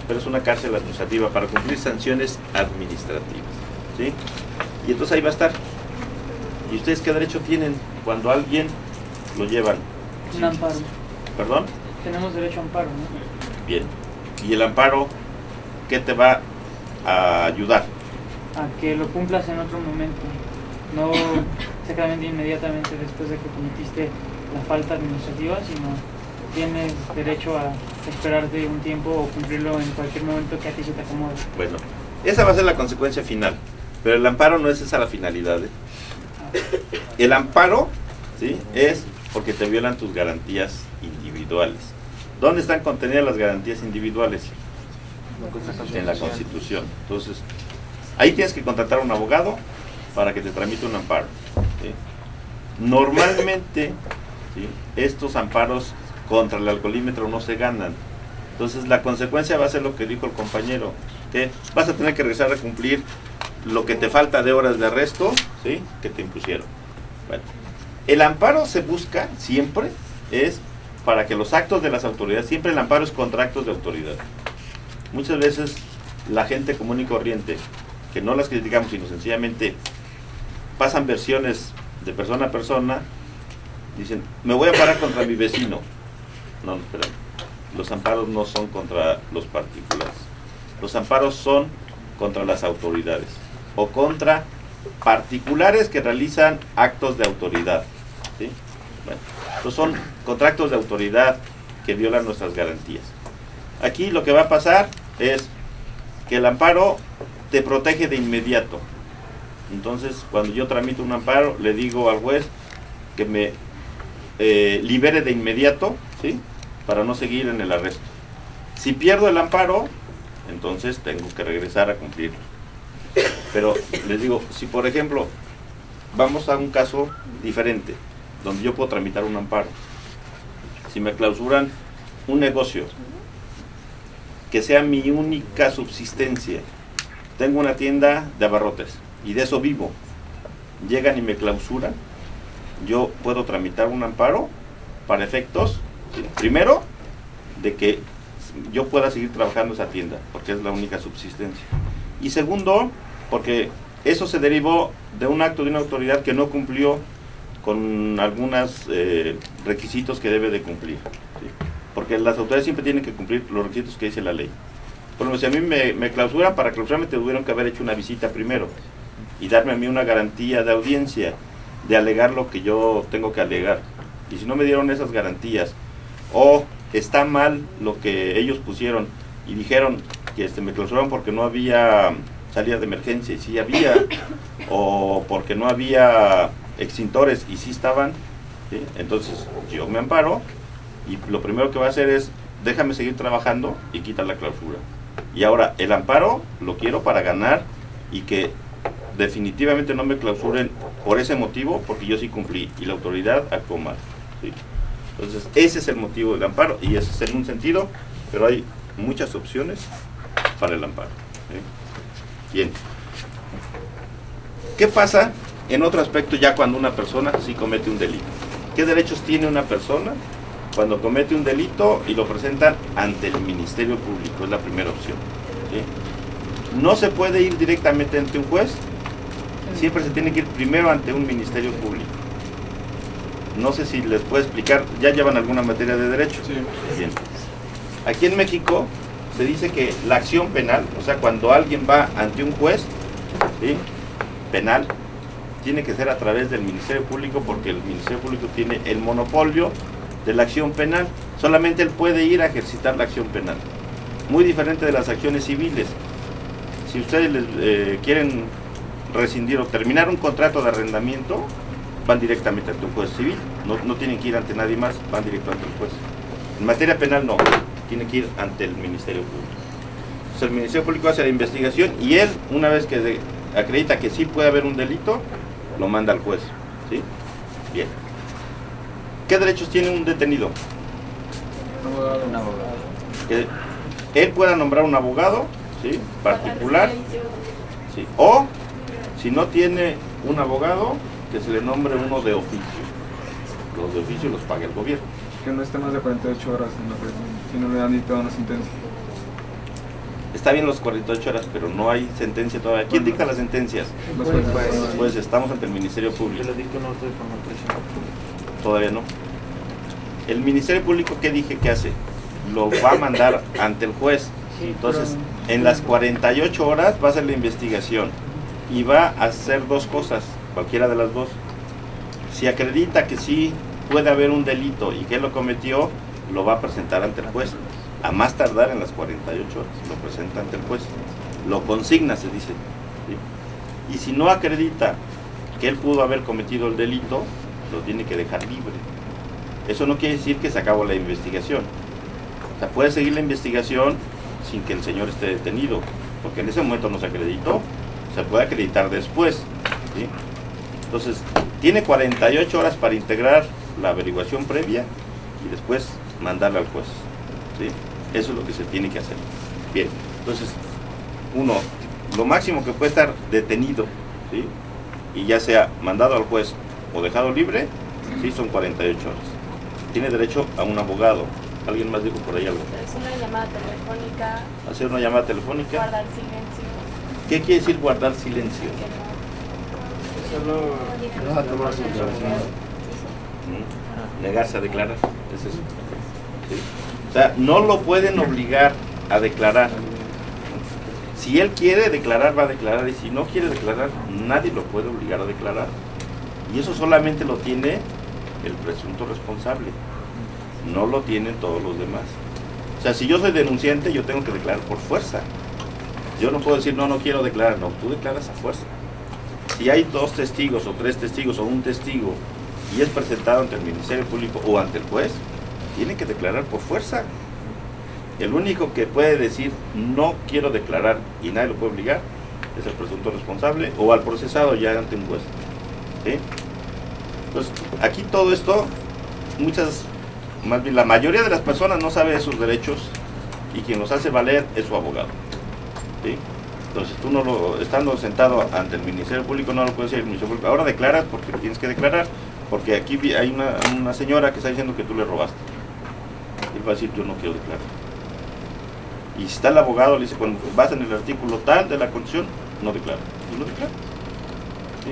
Pero es una cárcel administrativa para cumplir sanciones administrativas, ¿sí? Y entonces ahí va a estar. ¿Y ustedes qué derecho tienen cuando a alguien lo llevan? Un amparo. ¿Perdón? Tenemos derecho a amparo, ¿no? Bien. ¿Y el amparo qué te va a ayudar? A que lo cumplas en otro momento. No exactamente inmediatamente después de que cometiste la falta administrativa, sino tienes derecho a esperarte un tiempo o cumplirlo en cualquier momento que a ti se te acomode. Bueno, esa va a ser la consecuencia final. Pero el amparo no es esa la finalidad, ¿eh? El amparo, ¿sí?, es porque te violan tus garantías individuales. ¿Dónde están contenidas las garantías individuales? En la Constitución. Entonces, ahí tienes que contratar a un abogado para que te tramite un amparo, ¿sí? Normalmente, ¿sí?, estos amparos contra el alcoholímetro no se ganan. Entonces, la consecuencia va a ser lo que dijo el compañero, que vas a tener que regresar a cumplir lo que te falta de horas de arresto, ¿sí?, que te impusieron. Bueno, el amparo se busca siempre es para que los actos de las autoridades, siempre el amparo es contra actos de autoridad. Muchas veces la gente común y corriente, que no las criticamos, sino sencillamente pasan versiones de persona a persona, dicen, me voy a parar contra mi vecino. No, espera, los amparos no son contra los particulares. Los amparos son contra las autoridades o contra particulares que realizan actos de autoridad, ¿sí? Bueno, estos son contratos de autoridad que violan nuestras garantías. Aquí lo que va a pasar es que el amparo te protege de inmediato. Entonces, cuando yo tramito un amparo, le digo al juez que me libere de inmediato, ¿sí?, para no seguir en el arresto. Si pierdo el amparo, entonces tengo que regresar a cumplirlo. Pero les digo, si por ejemplo, vamos a un caso diferente, donde yo puedo tramitar un amparo. Si me clausuran un negocio, que sea mi única subsistencia, tengo una tienda de abarrotes y de eso vivo, llegan y me clausuran, yo puedo tramitar un amparo para efectos, ¿sí?, primero, de que yo pueda seguir trabajando esa tienda, porque es la única subsistencia. Y segundo, porque eso se derivó de un acto de una autoridad que no cumplió con algunos requisitos que debe de cumplir, ¿sí? Porque las autoridades siempre tienen que cumplir los requisitos que dice la ley. Por ejemplo, si a mí me clausuran, para clausurarme tuvieron que haber hecho una visita primero y darme a mí una garantía de audiencia, de alegar lo que yo tengo que alegar. Y si no me dieron esas garantías, o está mal lo que ellos pusieron y dijeron que me clausuraron porque no había salida de emergencia y sí había, o porque no había extintores y sí estaban, ¿sí?, entonces yo me amparo y lo primero que va a hacer es déjame seguir trabajando y quitar la clausura. Y ahora el amparo lo quiero para ganar y que definitivamente no me clausuren por ese motivo, porque yo sí cumplí y la autoridad actuó mal, ¿sí? Entonces ese es el motivo del amparo y ese es en un sentido, pero hay muchas opciones para el amparo, ¿sí? Bien. ¿Qué pasa en otro aspecto ya cuando una persona sí comete un delito? ¿Qué derechos tiene una persona cuando comete un delito y lo presentan ante el Ministerio Público? Es la primera opción, ¿sí? No se puede ir directamente ante un juez, siempre se tiene que ir primero ante un Ministerio Público. No sé si les puedo explicar, ¿ya llevan alguna materia de derecho? Sí. Bien. Aquí en México se dice que la acción penal, o sea, cuando alguien va ante un juez, ¿sí?, penal, tiene que ser a través del Ministerio Público, porque el Ministerio Público tiene el monopolio de la acción penal. Solamente él puede ir a ejercitar la acción penal. Muy diferente de las acciones civiles. Si ustedes quieren rescindir o terminar un contrato de arrendamiento, van directamente ante un juez civil. No tienen que ir ante nadie más, van directo ante el juez. En materia penal no, tiene que ir ante el Ministerio Público. Entonces el Ministerio Público hace la investigación y él, una vez que acredita que sí puede haber un delito, lo manda al juez, ¿sí? Bien. ¿Qué derechos tiene un detenido? Un abogado. Que él pueda nombrar un abogado, ¿sí? Particular, ¿sí? O si no tiene un abogado, que se le nombre uno de oficio. Los de oficio los paga el gobierno. Que no esté más de 48 horas en la prisión, si no le han dictado una sentencia. Está bien los 48 horas, pero no hay sentencia todavía. ¿Quién dicta las sentencias? Los jueces. Pues estamos ante el Ministerio Público. Yo le dicto un auto de forma prisión. Todavía no. El Ministerio Público, ¿qué dije que hace? Lo va a mandar ante el juez. Entonces, en las 48 horas va a hacer la investigación y va a hacer dos cosas, cualquiera de las dos. Si acredita que sí puede haber un delito y que él lo cometió, lo va a presentar ante el juez. A más tardar en las 48 horas, lo presenta ante el juez. Lo consigna, se dice. ¿Sí? Y si no acredita que él pudo haber cometido el delito, lo tiene que dejar libre. Eso no quiere decir que se acabó la investigación. O sea, puede seguir la investigación sin que el señor esté detenido, porque en ese momento no se acreditó. Se puede acreditar después, ¿sí? Entonces, tiene 48 horas para integrar la averiguación previa y después mandarla al juez, ¿sí? Eso es lo que se tiene que hacer. Bien, entonces, uno, lo máximo que puede estar detenido, ¿sí? Y ya sea mandado al juez o dejado libre, sí, son 48 horas. Tiene derecho a un abogado. ¿Alguien más dijo por ahí algo? Es una llamada telefónica. Hacer una llamada telefónica. Guardar silencio. ¿Qué quiere decir guardar silencio? Solo tomar su declaración. Negarse a declarar, es eso. ¿Sí? O sea, no lo pueden obligar a declarar. Si él quiere declarar, va a declarar, y si no quiere declarar, nadie lo puede obligar a declarar. Y eso solamente lo tiene el presunto responsable, no lo tienen todos los demás. O sea, si yo soy denunciante, yo tengo que declarar por fuerza. Yo no puedo decir, no quiero declarar, no, tú declaras a fuerza. Si hay 2 testigos o 3 testigos o un testigo y es presentado ante el Ministerio Público o ante el juez, tiene que declarar por fuerza. El único que puede decir no quiero declarar y nadie lo puede obligar es el presunto responsable o al procesado ya ante un juez, ¿sí? Entonces, aquí todo esto, más bien la mayoría de las personas no sabe de sus derechos y quien los hace valer es su abogado, ¿sí? Entonces tú estando sentado ante el Ministerio Público no lo puedes decir al Ministerio Público, ahora declaras porque tienes que declarar, porque aquí hay una señora que está diciendo que tú le robaste. Él va a decir, yo no quiero declarar. Y si está el abogado, le dice, cuando vas en el artículo tal de la Constitución, no declara. Y no declara. ¿Sí?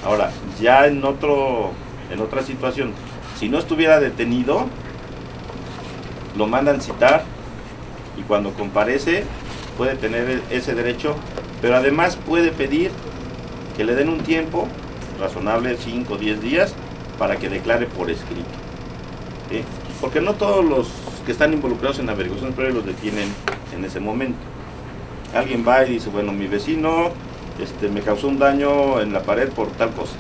Ahora, ya en otra situación, si no estuviera detenido, lo mandan citar y cuando comparece puede tener ese derecho, pero además puede pedir que le den un tiempo razonable, 5 o 10 días, para que declare por escrito, ¿sí? Porque no todos los que están involucrados en la averiguación previa los detienen en ese momento. Alguien va y dice, bueno, mi vecino me causó un daño en la pared por tal cosa.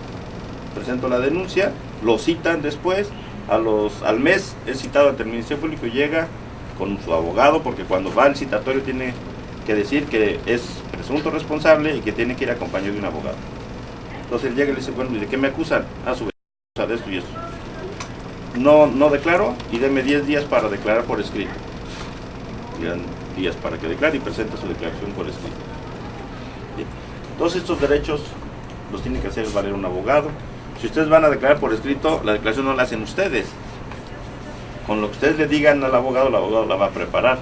Presento la denuncia, lo citan después, al mes es citado ante el Ministerio Público y llega con su abogado, porque cuando va al citatorio tiene que decir que es presunto responsable y que tiene que ir acompañado de un abogado. Entonces él llega y le dice, bueno, ¿y de qué me acusan? A su vez, de esto y eso. No declaro y deme 10 días para declarar por escrito. Le dan días para que declare y presente su declaración por escrito. Bien. Todos estos derechos los tiene que hacer valer un abogado. Si ustedes van a declarar por escrito, la declaración no la hacen ustedes. Con lo que ustedes le digan al abogado la va a preparar,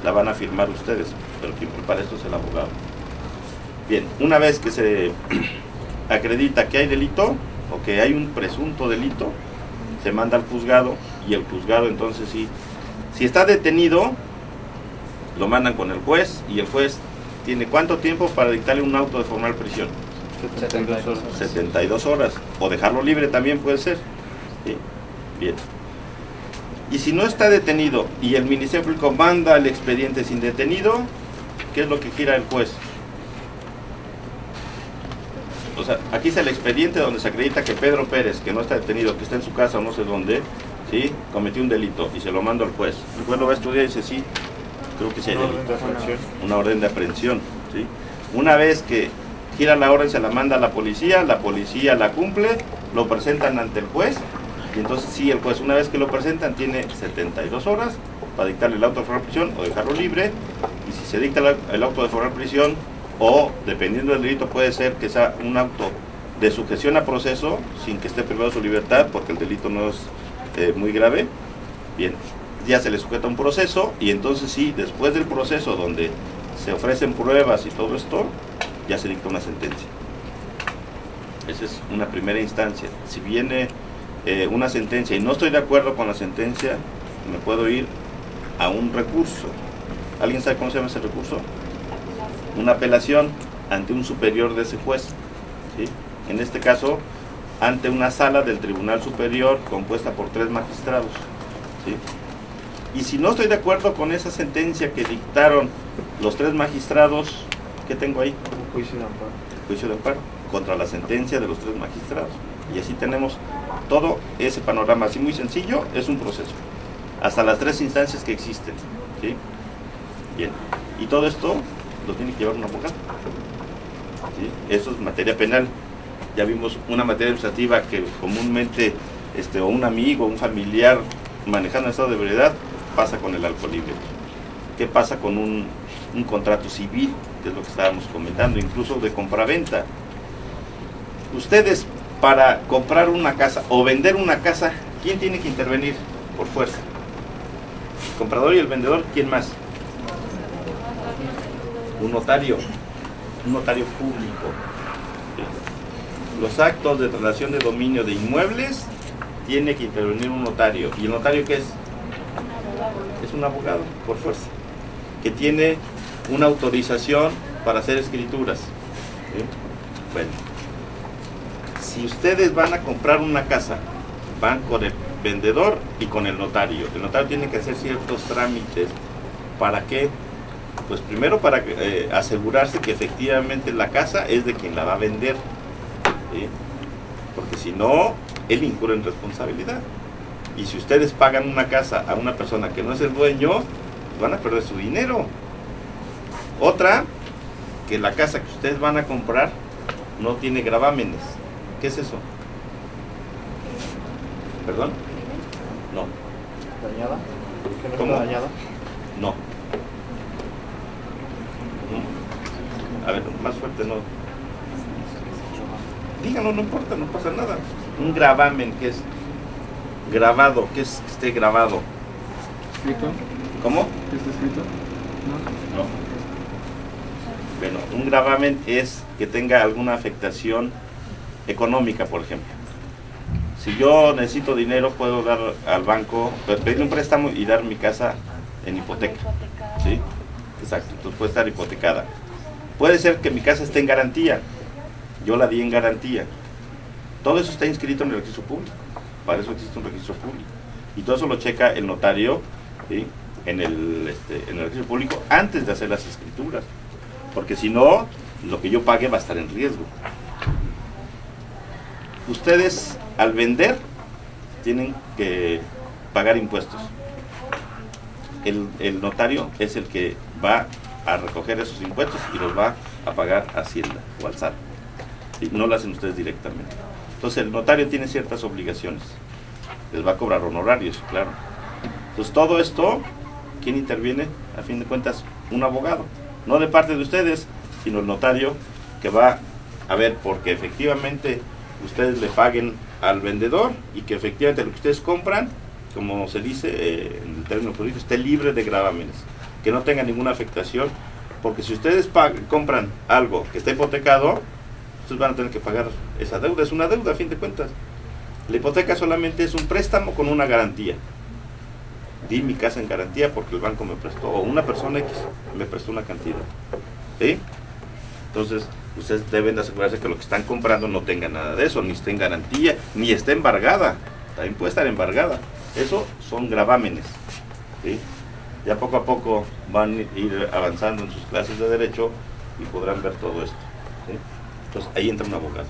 la van a firmar ustedes, pero quien prepara esto es el abogado. Bien, una vez que se acredita que hay delito o que hay un presunto delito, se manda al juzgado y el juzgado entonces si está detenido, lo mandan con el juez y el juez tiene ¿cuánto tiempo para dictarle un auto de formal prisión? 72 horas. 72 horas, o dejarlo libre también puede ser. ¿Sí? Bien. Y si no está detenido y el Ministerio Público manda el expediente sin detenido, ¿qué es lo que gira el juez? O sea, aquí está el expediente donde se acredita que Pedro Pérez, que no está detenido, que está en su casa o no sé dónde, ¿sí?, cometió un delito y se lo manda al juez. El juez lo va a estudiar y dice, sí, creo que sí hay delito. Una orden de aprehensión, ¿sí? Una vez que gira la orden, se la manda a la policía la cumple, lo presentan ante el juez, y entonces sí, el juez, una vez que lo presentan, tiene 72 horas para dictarle el auto de formal prisión o dejarlo libre, y si se dicta el auto de formal prisión, o dependiendo del delito, puede ser que sea un auto de sujeción a proceso, sin que esté privado de su libertad, porque el delito no es muy grave, bien, ya se le sujeta un proceso, y entonces sí, después del proceso, donde se ofrecen pruebas y todo esto, ya se dicta una sentencia. Esa es una primera instancia. Si viene una sentencia y no estoy de acuerdo con la sentencia, me puedo ir a un recurso. ¿Alguien sabe cómo se llama ese recurso? Una apelación ante un superior de ese juez, ¿sí? En este caso, ante una sala del Tribunal Superior compuesta por 3 magistrados, ¿sí? Y si no estoy de acuerdo con esa sentencia que dictaron los 3 magistrados, ¿qué tengo ahí? Un juicio de amparo. Juicio de amparo contra la sentencia de los 3 magistrados. Y así tenemos todo ese panorama, así muy sencillo, es un proceso. Hasta las 3 instancias que existen, ¿sí? Bien. Y todo esto lo tiene que llevar un abogado, ¿sí? Eso es materia penal. Ya vimos una materia administrativa que comúnmente o un amigo, un familiar manejando el estado de ebriedad, pasa con el alcohol libre. ¿Qué pasa con un contrato civil? Que es lo que estábamos comentando, incluso de compraventa. Ustedes, para comprar una casa o vender una casa, ¿quién tiene que intervenir por fuerza? El comprador y el vendedor, ¿quién más? Un notario público. Los actos de traslación de dominio de inmuebles, tiene que intervenir un notario. ¿Y el notario qué es? Es un abogado, por fuerza, que tiene una autorización para hacer escrituras, ¿sí? Bueno, si ustedes van a comprar una casa, van con el vendedor y con el notario. El notario tiene que hacer ciertos trámites. ¿Para qué? Pues primero para asegurarse que efectivamente la casa es de quien la va a vender, ¿sí? Porque si no, él incurre en responsabilidad. Y si ustedes pagan una casa a una persona que no es el dueño, van a perder su dinero. Otra, que la casa que ustedes van a comprar no tiene gravámenes. ¿Qué es eso? ¿Perdón? No. ¿Dañada? ¿Que no ¿Cómo? está dañada? No. A ver, más fuerte no. Díganlo, no importa, no pasa nada. Un gravamen, que es grabado, que es que esté grabado. ¿Escrito? ¿Cómo? ¿Qué está escrito? No. Bueno, un gravamen es que tenga alguna afectación económica, por ejemplo. Si yo necesito dinero, puedo dar al banco, pedir un préstamo y dar mi casa en hipoteca. ¿Sí? Exacto, entonces puede estar hipotecada. Puede ser que mi casa esté en garantía. Yo la di en garantía. Todo eso está inscrito en el registro público. Para eso existe un registro público. Y todo eso lo checa el notario, ¿sí? en el registro público antes de hacer las escrituras. Porque si no, lo que yo pague va a estar en riesgo. Ustedes, al vender, tienen que pagar impuestos. El notario es el que va a recoger esos impuestos y los va a pagar a Hacienda o al SAT. ¿Sí? No lo hacen ustedes directamente. Entonces el notario tiene ciertas obligaciones. Les va a cobrar honorarios, claro. Entonces todo esto, ¿quién interviene? A fin de cuentas, un abogado. No de parte de ustedes, sino el notario, que va a ver porque efectivamente ustedes le paguen al vendedor y que efectivamente lo que ustedes compran, como se dice en el término jurídico, esté libre de gravámenes, que no tenga ninguna afectación, porque si ustedes compran algo que está hipotecado, ustedes van a tener que pagar esa deuda. Es una deuda a fin de cuentas. La hipoteca solamente es un préstamo con una garantía. Di mi casa en garantía porque el banco me prestó, o una persona X me prestó una cantidad, ¿sí? Entonces ustedes deben de asegurarse que lo que están comprando no tenga nada de eso, ni esté en garantía, ni esté embargada. También puede estar embargada. Eso son gravámenes, ¿sí? Ya poco a poco van a ir avanzando en sus clases de derecho y podrán ver todo esto, ¿sí? Entonces ahí entra un abogado.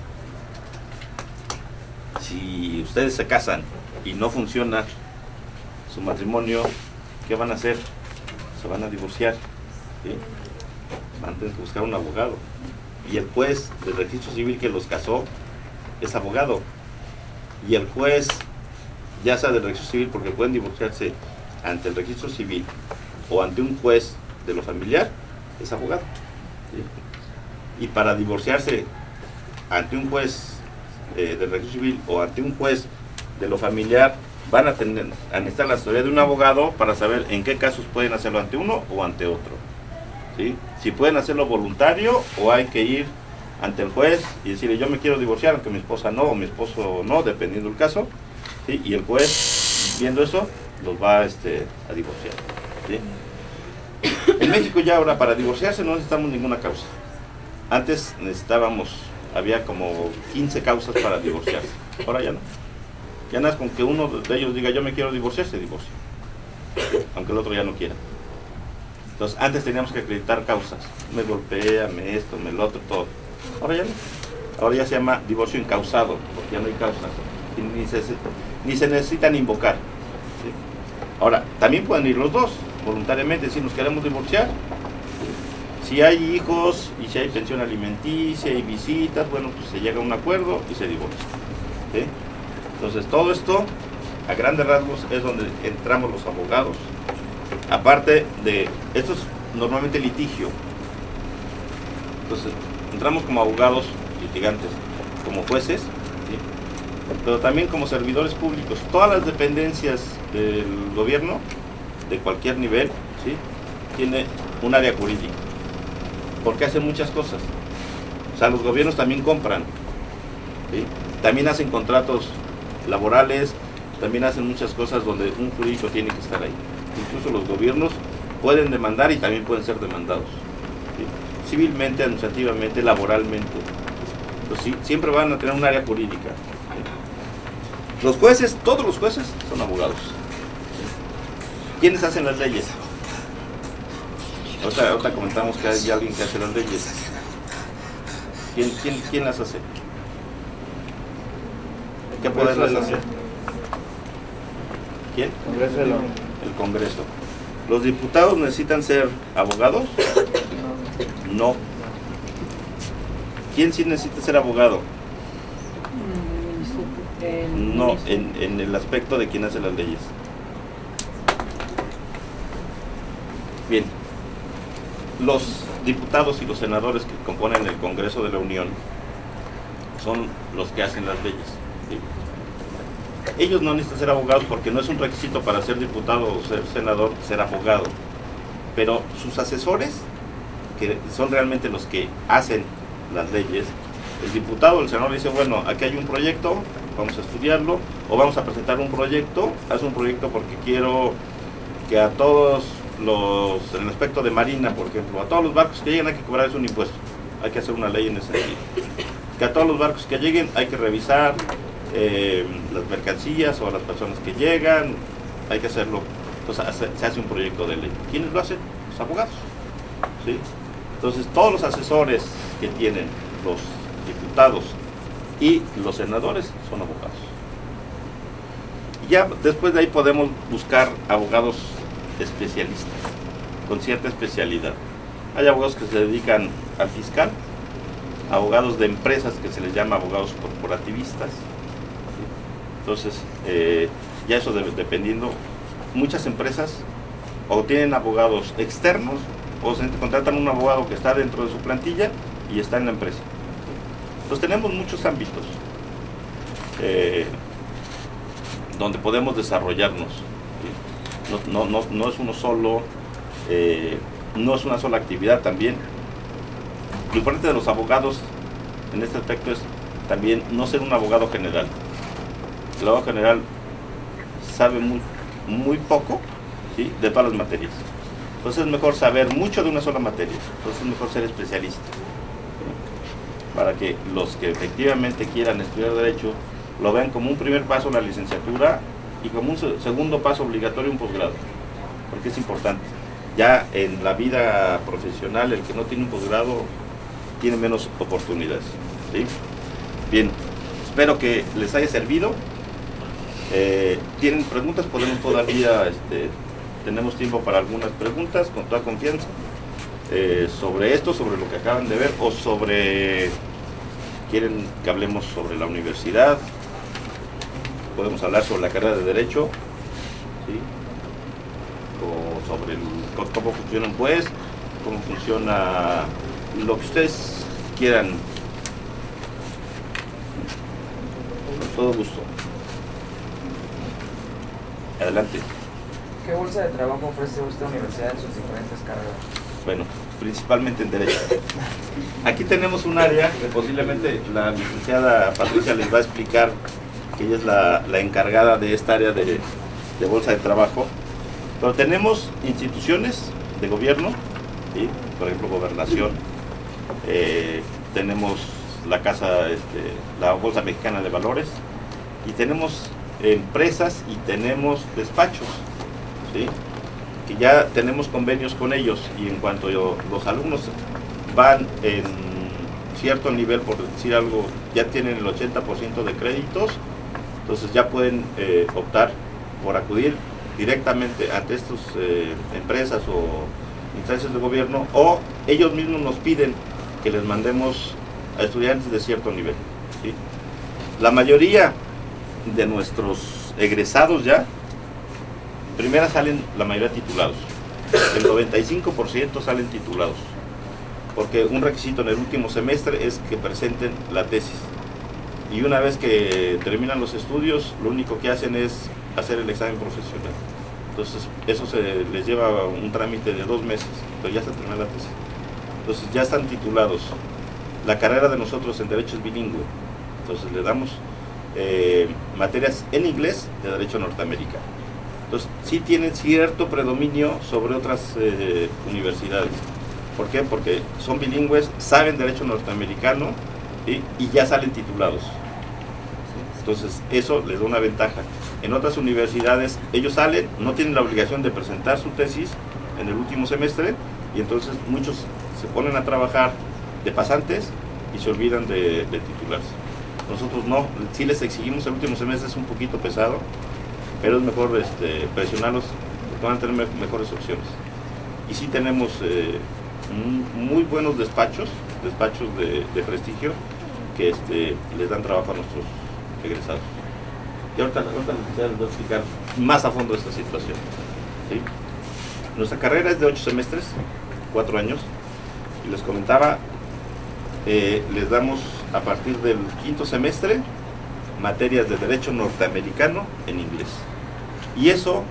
Si ustedes se casan y no funciona su matrimonio, ¿qué van a hacer? Se van a divorciar, ¿sí? Van a tener que buscar un abogado. y el juez del registro civil que los casó es abogado, y el juez, ya sea del registro civil, porque pueden divorciarse ante el registro civil o ante un juez de lo familiar, es abogado, ¿sí? Y para divorciarse ante un juez del registro civil o ante un juez de lo familiar, van a necesitar la asesoría de un abogado para saber en qué casos pueden hacerlo ante uno o ante otro, ¿sí? Si pueden hacerlo voluntario o hay que ir ante el juez y decirle yo me quiero divorciar, aunque mi esposa no o mi esposo no, dependiendo del caso, ¿sí? Y el juez, viendo eso, los va a divorciar, ¿sí? En México ya ahora para divorciarse no necesitamos ninguna causa. Antes había como 15 causas para divorciarse, ahora ya no. Ya nada, con que uno de ellos diga yo me quiero divorciar, se divorcia, aunque el otro ya no quiera. Entonces antes teníamos que acreditar causas, me golpea, me esto, me lo otro, todo. Ahora ya no, ahora ya se llama divorcio incausado, porque ya no hay causas, ni se necesitan invocar, ¿sí? Ahora, también pueden ir los dos, voluntariamente, si nos queremos divorciar. Si hay hijos y si hay pensión alimenticia y visitas, bueno, pues se llega a un acuerdo y se divorcia, ¿sí? Entonces todo esto, a grandes rasgos, es donde entramos los abogados. Aparte de, esto es normalmente litigio. Entonces, entramos como abogados litigantes, como jueces, ¿sí? Pero también como servidores públicos. Todas las dependencias del gobierno, de cualquier nivel, ¿sí? Tiene un área jurídica, porque hacen muchas cosas. O sea, los gobiernos también compran, ¿sí? También hacen contratos laborales, también hacen muchas cosas donde un jurídico tiene que estar ahí. Incluso los gobiernos pueden demandar y también pueden ser demandados, ¿sí? Civilmente, administrativamente, laboralmente. Entonces, sí, siempre van a tener un área jurídica, ¿sí? Los jueces, todos los jueces son abogados, ¿sí? ¿Quiénes hacen las leyes? Ahorita comentamos que hay alguien que hace las leyes. ¿Quién las hace? ¿Qué poder las hace? ¿Quién? El Congreso. ¿Los diputados necesitan ser abogados? No. ¿Quién sí necesita ser abogado? No, en el aspecto de quién hace las leyes. Bien. Los diputados y los senadores que componen el Congreso de la Unión son los que hacen las leyes, ¿sí? Ellos no necesitan ser abogados porque no es un requisito para ser diputado o ser senador ser abogado, pero sus asesores, que son realmente los que hacen las leyes, el diputado o el senador dice, bueno, aquí hay un proyecto, vamos a estudiarlo, o vamos a presentar un proyecto, haz un proyecto porque quiero que a todos en el aspecto de Marina, por ejemplo, a todos los barcos que lleguen hay que cobrarles un impuesto, hay que hacer una ley en ese sentido, que a todos los barcos que lleguen hay que revisar las mercancías o a las personas que llegan, hay que hacerlo. Entonces se hace un proyecto de ley. ¿Quiénes lo hacen? Los abogados, ¿sí? Entonces todos los asesores que tienen los diputados y los senadores son abogados. Y ya después de ahí podemos buscar abogados especialistas con cierta especialidad. Hay abogados que se dedican al fiscal, abogados de empresas que se les llama abogados corporativistas, ¿sí? Entonces ya eso dependiendo, muchas empresas o tienen abogados externos o se contratan un abogado que está dentro de su plantilla y está en la empresa. Entonces tenemos muchos ámbitos donde podemos desarrollarnos, ¿sí? No es uno solo, no es una sola actividad también. Lo importante de los abogados en este aspecto es también no ser un abogado general. El abogado general sabe muy poco, ¿sí? De todas las materias. Entonces es mejor saber mucho de una sola materia. Entonces es mejor ser especialista, ¿sí? Para que los que efectivamente quieran estudiar Derecho lo vean como un primer paso la licenciatura y como un segundo paso obligatorio un posgrado. Porque es importante. Ya en la vida profesional el que no tiene un posgrado tiene menos oportunidades, ¿sí? Bien, espero que les haya servido. ¿Tienen preguntas? Podemos todavía, tenemos tiempo para algunas preguntas, con toda confianza. sobre esto, sobre lo que acaban de ver, o sobre, quieren que hablemos sobre la universidad, podemos hablar sobre la carrera de Derecho, ¿sí? O sobre cómo funciona un juez, cómo funciona lo que ustedes quieran. Con todo gusto. Adelante. ¿Qué bolsa de trabajo ofrece esta universidad en sus diferentes carreras? Bueno, principalmente en Derecho. Aquí tenemos un área que posiblemente la licenciada Patricia les va a explicar, que ella es la encargada de esta área de bolsa de trabajo. Pero tenemos instituciones de gobierno, ¿sí? Por ejemplo, Gobernación, tenemos la la Bolsa Mexicana de Valores, y tenemos empresas y tenemos despachos, ¿sí? Que ya tenemos convenios con ellos, y en cuanto los alumnos van en cierto nivel, por decir algo, ya tienen el 80% de créditos, entonces ya pueden optar por acudir directamente ante estas empresas o instancias de gobierno, o ellos mismos nos piden que les mandemos a estudiantes de cierto nivel, ¿sí? La mayoría de nuestros egresados ya, primera salen la mayoría titulados, el 95% salen titulados, porque un requisito en el último semestre es que presenten la tesis, y una vez que terminan los estudios, lo único que hacen es hacer el examen profesional. Entonces eso se les lleva un trámite de 2 meses, pero ya se termina la tesis. Entonces ya están titulados. La carrera de nosotros en Derecho es bilingüe, entonces le damos materias en inglés de Derecho norteamericano. Entonces sí tienen cierto predominio sobre otras universidades. ¿Por qué? Porque son bilingües, saben Derecho norteamericano, ¿sí? Y ya salen titulados. Entonces eso les da una ventaja. En otras universidades ellos salen, no tienen la obligación de presentar su tesis en el último semestre, y entonces muchos se ponen a trabajar de pasantes y se olvidan de titularse. Nosotros no, sí les exigimos el último semestre, es un poquito pesado, pero es mejor presionarlos, porque van a tener mejores opciones. Y sí tenemos muy buenos despachos de prestigio, que les dan trabajo a nuestros egresados. Y ahorita les voy a explicar más a fondo esta situación, ¿sí? Nuestra carrera es de 8 semestres, 4 años, y les comentaba, les damos a partir del 5º semestre materias de Derecho norteamericano en inglés. Y eso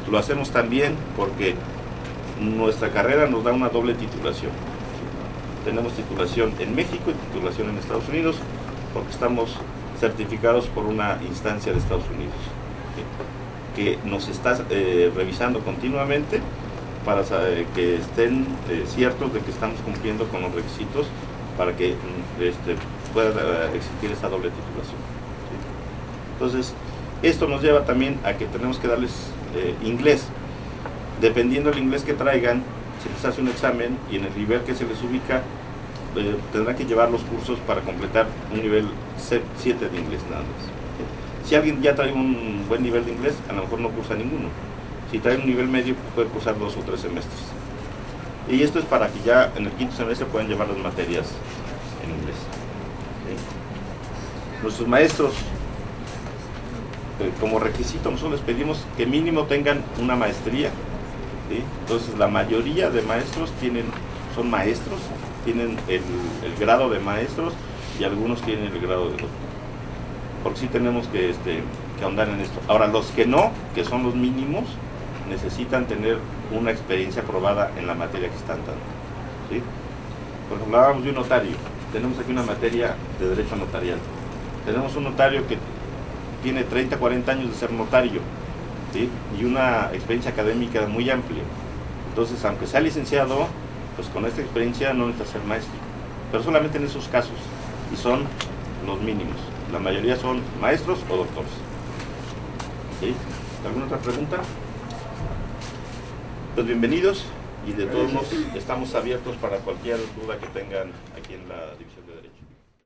lo hacemos también porque nuestra carrera nos da una doble titulación. Tenemos titulación en México y titulación en Estados Unidos, porque estamos certificados por una instancia de Estados Unidos, ¿sí? Que nos está revisando continuamente para que estén ciertos de que estamos cumpliendo con los requisitos para que pueda existir esa doble titulación, ¿sí? Entonces, esto nos lleva también a que tenemos que darles inglés. Dependiendo del inglés que traigan, se les hace un examen, y en el nivel que se les ubica, tendrán que llevar los cursos para completar un nivel 7 de inglés nada más. Si alguien ya trae un buen nivel de inglés, a lo mejor no cursa ninguno. Si trae un nivel medio, puede cursar 2 o 3 semestres. Y esto es para que ya en el 5º semestre puedan llevar las materias en inglés, ¿sí? Nuestros maestros, como requisito, nosotros les pedimos que mínimo tengan una maestría, ¿sí? Entonces la mayoría de maestros son maestros, tienen el grado de maestros, y algunos tienen el grado de doctor, porque sí tenemos que ahondar en esto. Ahora, los que no, que son los mínimos, necesitan tener una experiencia probada en la materia que están dando, ¿sí? Por ejemplo, hablábamos de un notario. Tenemos aquí una materia de Derecho Notarial. Tenemos un notario que tiene 30, 40 años de ser notario, ¿sí? Y una experiencia académica muy amplia. Entonces, aunque sea licenciado, pues con esta experiencia no necesita ser maestro, pero solamente en esos casos, y son los mínimos. La mayoría son maestros o doctores, ¿sí? ¿Alguna otra pregunta? Pues bienvenidos, y de todos modos estamos abiertos para cualquier duda que tengan aquí en la División de Derecho.